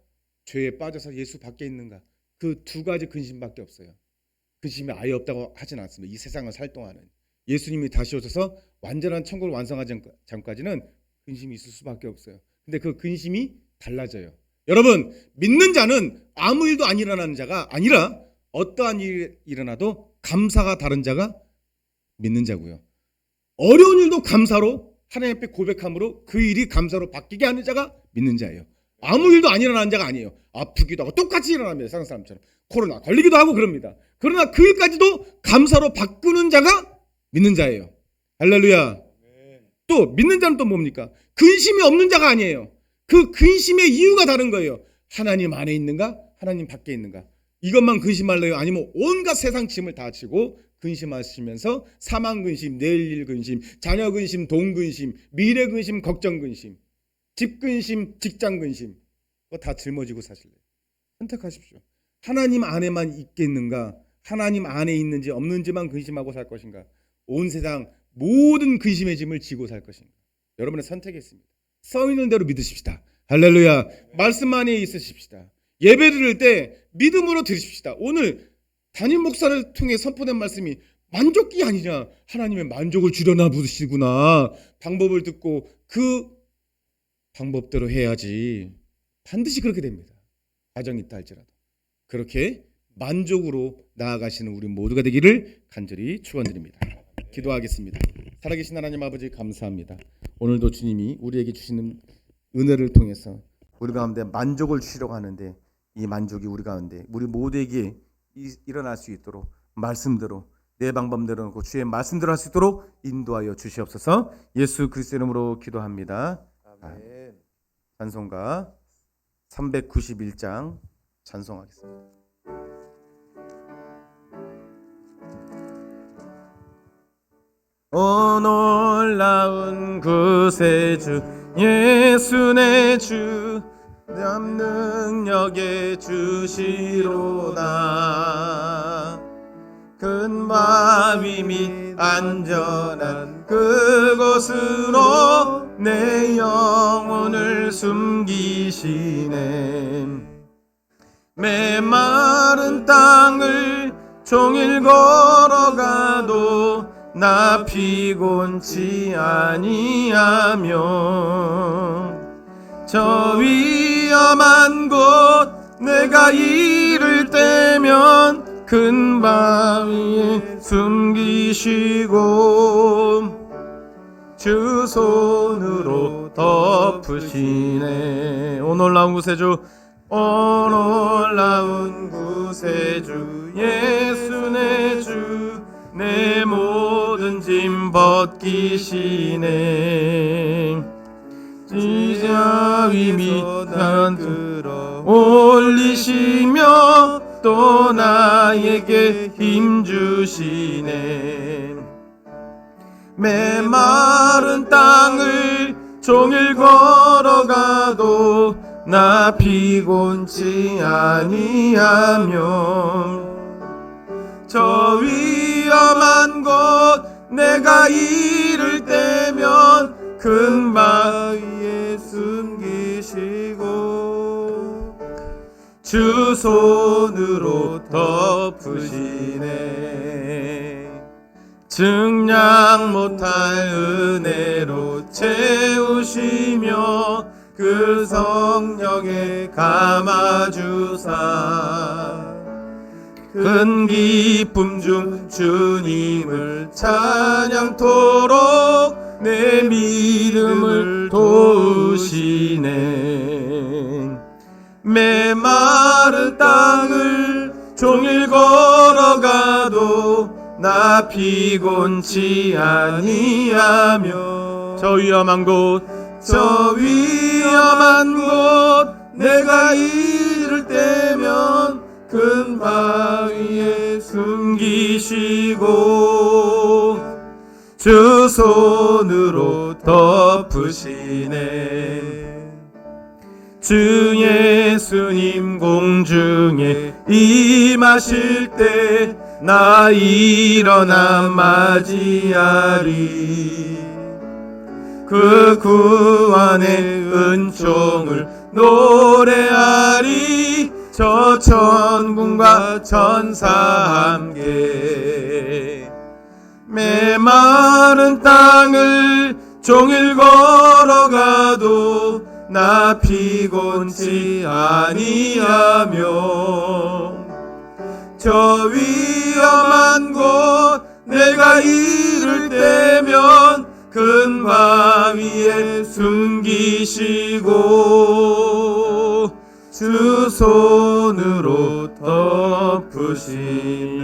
S1: 죄에 빠져서 예수 밖에 있는가? 그 두 가지 근심밖에 없어요. 근심이 아예 없다고 하진 않습니다. 이 세상을 살 동안은 예수님이 다시 오셔서 완전한 천국을 완성하지 전까지는 근심이 있을 수밖에 없어요. 근데 그 근심이 달라져요. 여러분, 믿는 자는 아무 일도 안 일어나는 자가 아니라 어떠한 일이 일어나도 감사가 다른 자가 믿는 자고요. 어려운 일도 감사로 하나님 앞에 고백함으로 그 일이 감사로 바뀌게 하는 자가 믿는 자예요. 아무 일도 안 일어나는 자가 아니에요. 아프기도 하고 똑같이 일어납니다. 세상 사람처럼. 코로나 걸리기도 하고 그럽니다. 그러나 그 일까지도 감사로 바꾸는 자가 믿는 자예요. 할렐루야. 또 믿는 자는 또 뭡니까? 근심이 없는 자가 아니에요. 그 근심의 이유가 다른 거예요. 하나님 안에 있는가? 하나님 밖에 있는가? 이것만 근심할래요? 아니면 온갖 세상 짐을 다 지고 근심하시면서 사망 근심, 내일 일 근심, 자녀 근심, 돈 근심, 미래 근심, 걱정 근심, 집 근심, 직장 근심, 그거 다 짊어지고 사실래요? 선택하십시오. 하나님 안에만 있겠는가? 하나님 안에 있는지 없는지만 근심하고 살 것인가? 온 세상 모든 근심의 짐을 지고 살 것인가? 여러분의 선택이 있습니다. 써 있는 대로 믿으십시다. 할렐루야. 말씀 안에 있으십시다. 예배 드릴 때 믿음으로 드리십시다. 오늘 담임 목사를 통해 선포된 말씀이 만족이 아니냐. 하나님의 만족을 주려나 보시구나. 방법을 듣고 그 방법대로 해야지. 반드시 그렇게 됩니다. 가정이 있다 할지라도. 그렇게 만족으로 나아가시는 우리 모두가 되기를 간절히 축원드립니다. 기도하겠습니다. 살아계신 하나님 아버지 감사합니다. 오늘도 주님이 우리에게 주시는 은혜를 통해서 우리 가운데 만족을 주시려고 하는데 이 만족이 우리 가운데 우리 모두에게 일어날 수 있도록 말씀대로 내 방법대로 놓고 주의 말씀대로 할 수 있도록 인도하여 주시옵소서. 예수 그리스도 이름으로 기도합니다.
S4: 아멘.
S1: 찬송가 391장 찬송하겠습니다. 오 놀라운 구세주 예수 내 주 남 능력의 주시로다. 큰 바위 및 안전한 그곳으로 내 영혼을 숨기시네. 메마른 땅을 종일 걸어가도 나 피곤치 아니하며 저 위험한 곳 내가 이를 때면 큰 바위에 숨기시고 주 손으로 덮으시네. 오 놀라운 구세주 오 놀라운 구세주 예수 내 주 내 모든 짐 벗기시네. 지자위 밑단 들어 올리시며 또 나에게 힘 주시네. 메마른 땅을 종일 걸어가도 나 피곤치 아니하며 저 위험한 곳 내가 이를 때면 큰 바위에 숨기시고 주 손으로 덮으시네. 증량 못할 은혜로 채우시며 그 성령에 감아주사 큰 기쁨 중 주님을 찬양토록 내 믿음을 도우시네. 메마른 땅을 종일 걸어가도 나 피곤치 아니하며 저 위험한 곳 내가 이를 때면 큰 바위에 숨기시고 주 손으로 덮으시네. 주 예수님 공중에 임하실 때 나 일어나 맞이하리. 그 구원의 은총을 노래하리. 저 천군과 천사 함께 메마른 땅을 종일 걸어가도 나 피곤치 아니하며 저 위험한 곳 내가 이를 때면 큰 바위에 숨기시고 주 손으로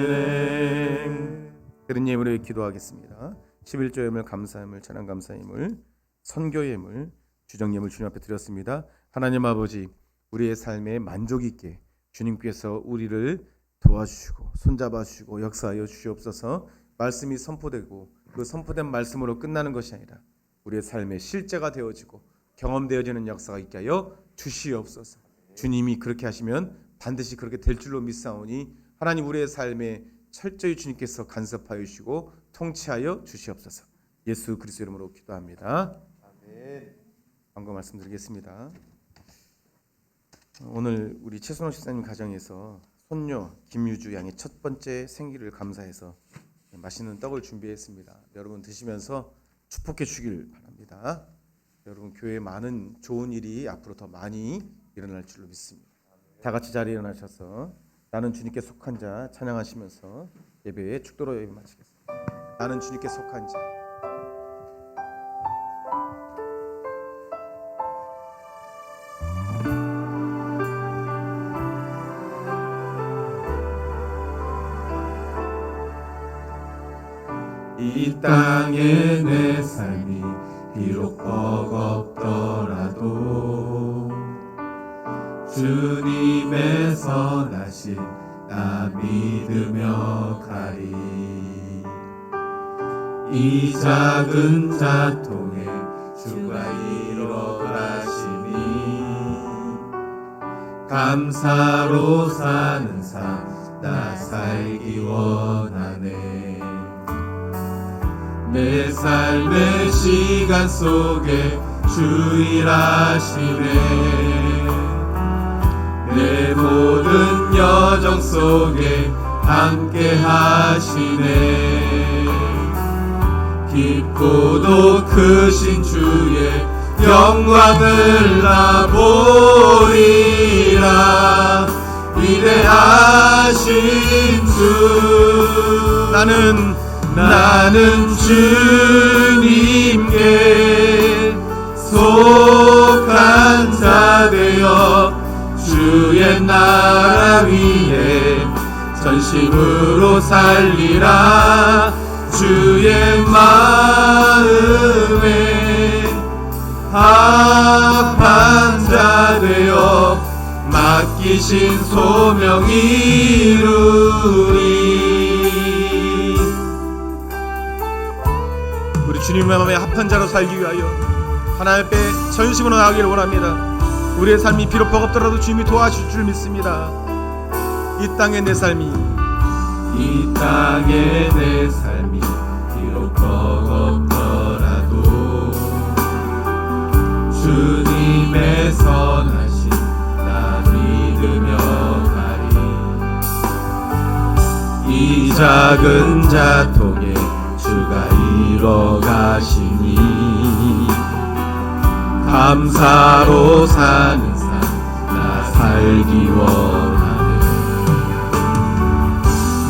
S1: 덮으시네. 그런 예물에 기도하겠습니다. 11조 예물, 감사 예물, 찬양 감사 예물, 선교 예물, 주정 예물 주님 앞에 드렸습니다. 하나님 아버지, 우리의 삶에 만족 있게 주님께서 우리를 도와주시고 손잡아 주시고 역사하여 주시옵소서. 말씀이 선포되고 그 선포된 말씀으로 끝나는 것이 아니라 우리의 삶의 실제가 되어지고 경험되어지는 역사가 있게 하여 주시옵소서. 주님이 그렇게 하시면 반드시 그렇게 될 줄로 믿사오니 하나님 우리의 삶에 철저히 주님께서 간섭하여 주시고 통치하여 주시옵소서. 예수 그리스도 이름으로 기도합니다.
S4: 아멘.
S1: 광고 말씀드리겠습니다. 오늘 우리 최순호 식사님 가정에서 손녀 김유주 양의 첫 번째 생일을 감사해서 맛있는 떡을 준비했습니다. 여러분 드시면서 축복해 주길 바랍니다. 여러분 교회에 많은 좋은 일이 앞으로 더 많이 일어날 줄로 믿습니다. 다 같이 자리에 일어나셔서 나는 주님께 속한 자 찬양하시면서 예배에 축도로 예배 마치겠습니다. 나는 주님께 속한 자.
S4: 이 땅에 내 삶이 비록 버겁더라도 주님의 선하신 나 믿으며 가리. 이 작은 자통에 주가 이뤄가시니 감사로 사는 삶 나 살기 원하네. 내 삶의 시간 속에 주 일하시네. 내 모든 여정 속에 함께 하시네. 깊고도 크신 주의 영광을 나 보리라. 위대하신 주 나는 주님께 속한 자 되어 주의 나라 위에 전심으로 살리라. 주의 마음에 합한 자 되어 맡기신 소명 이루리.
S1: 우리 주님의 마음에 합한 자로 살기 위하여 하나님 앞에 전심으로 나가기를 원합니다. 우리의 삶이 비록 버겁더라도 주님이 도와주실 줄 믿습니다. 이 땅의 내 삶이
S4: 비록 버겁더라도 주님의 선하신 나 믿으며 가리. 이 작은 자통에 주가 이뤄가시니 감사로 사는 삶 나 살기 원하네.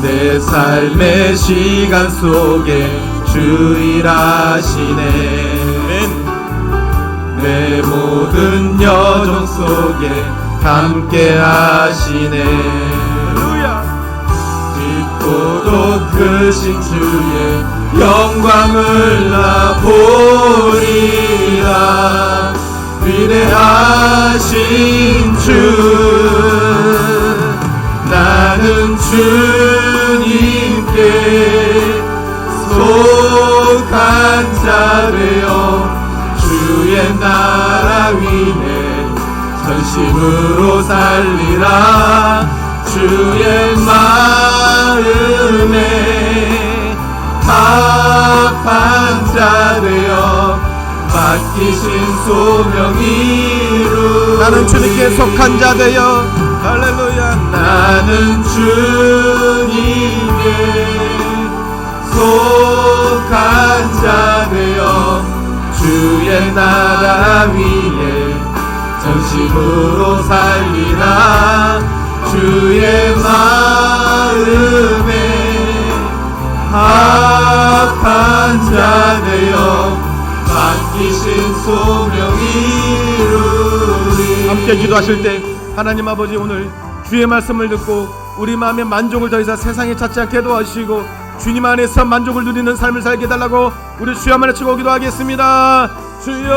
S4: 내 삶의 시간 속에 주 일하시네. 내 모든 여정 속에 함께 하시네. 깊고도 크신 주의 영광을 나 보리라. 위대하신 주 나는 주님께 속한 자 되어 주의 나라 위에 전심으로 살리라. 주의 마음에 합한 자 되어 맡기신 소명 이루.
S1: 나는 주님께 속한 자 되어 할렐루야.
S4: 나는 주님께 속한 자 되어 주의 나라 위에 전심으로 살리라. 주의 마음에 합한 자 되어 맡기신 소명 이루리.
S1: 함께 기도하실 때 하나님 아버지 오늘 주의 말씀을 듣고 우리 마음의 만족을 더 이상 세상에 찾지 않게 도와주시고 주님 안에서 만족을 누리는 삶을 살게 해달라고 우리 주여 한번 외치고 기도하겠습니다. 주여.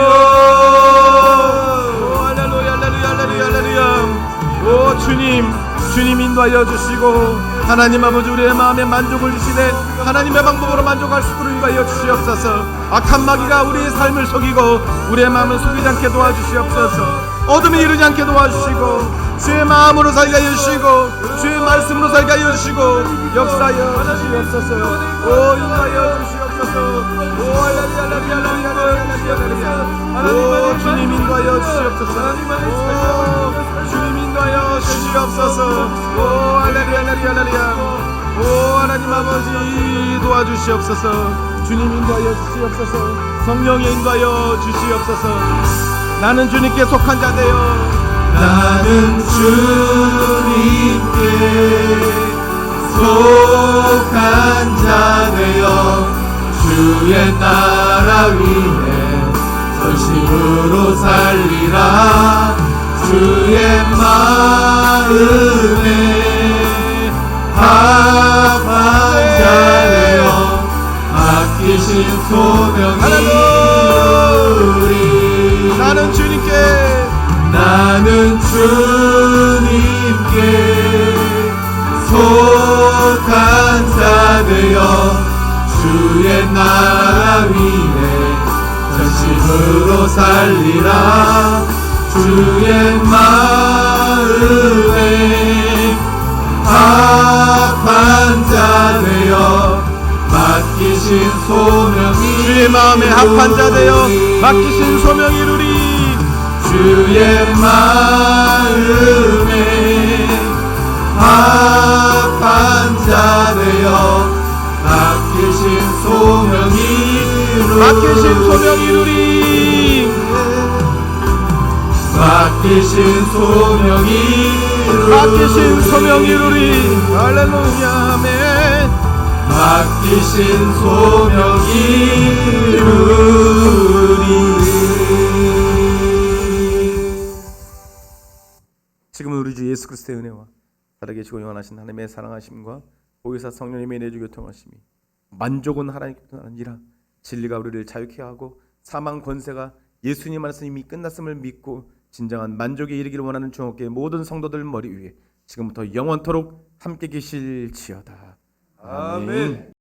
S1: 오, 할렐루야 할렐루야 할렐루야 할렐루야. 오 주님 인도하여 주시고 하나님 아버지 우리의 마음에 만족을 주시되 하나님의 방법으로 만족할 수 있도록 인도하여 주시옵소서. 악한 마귀가 우리의 삶을 속이고 우리의 마음을 속이지 않게 도와주시옵소서. 어둠이 이르지 않게 도와주시고 주의 마음으로 살게 하여 주시고 주의 말씀으로 살게 하여 주시고 역사하여 주시옵소서. 오 인도하여 주시옵소서. 오 할렐루야 할렐루야 할렐루야. 오 주님 인도하여 주시옵소서. 오 주님 인도하여 주시옵소서. 오 할렐루야 할렐루야 할렐루야. 오 하나님 아버지 도와주시옵소서. 주님 인도하여 주시옵소서. 성령이 인도하여 주시옵소서. 나는 주님께 속한 자 되어
S4: 나는 주님께 속한 자 되어 주의 나라 위에 전심으로 살리라. 주의 마음에 합한 자 되어 맡기신 소명이 이루리.
S1: 나는 주님께
S4: 나는 주님께 속한 자 되어 주의 나라 위에 전심으로 살리라. 주의 마음에 합한 자 되어 맡기신 소명이
S1: 주의 마음에 합한 자 되어 맡기신 소명이 이루리.
S4: 주의 마음에 합한 자 되어 맡기신 소명이
S1: 맡기신 소명이 이루리.
S4: 맡기신 소명이
S1: 맡기신 소명이 이루리. 할렐루야 아멘.
S4: 맡기신 소명이 이루리.
S1: 지금은 우리 주 예수 그리스도의 은혜와 살아계시고 영원하신 하나님의 사랑하심과 보혜사 성령님의 내주 교통하심이 만족은 하나님께로부터 아니라 진리가 우리를 자유케 하고 사망 권세가 예수님 안에서 이미 끝났음을 믿고 진정한 만족에 이르기를 원하는 중학교의 모든 성도들 머리 위에 지금부터 영원토록 함께 계실지어다. 아멘.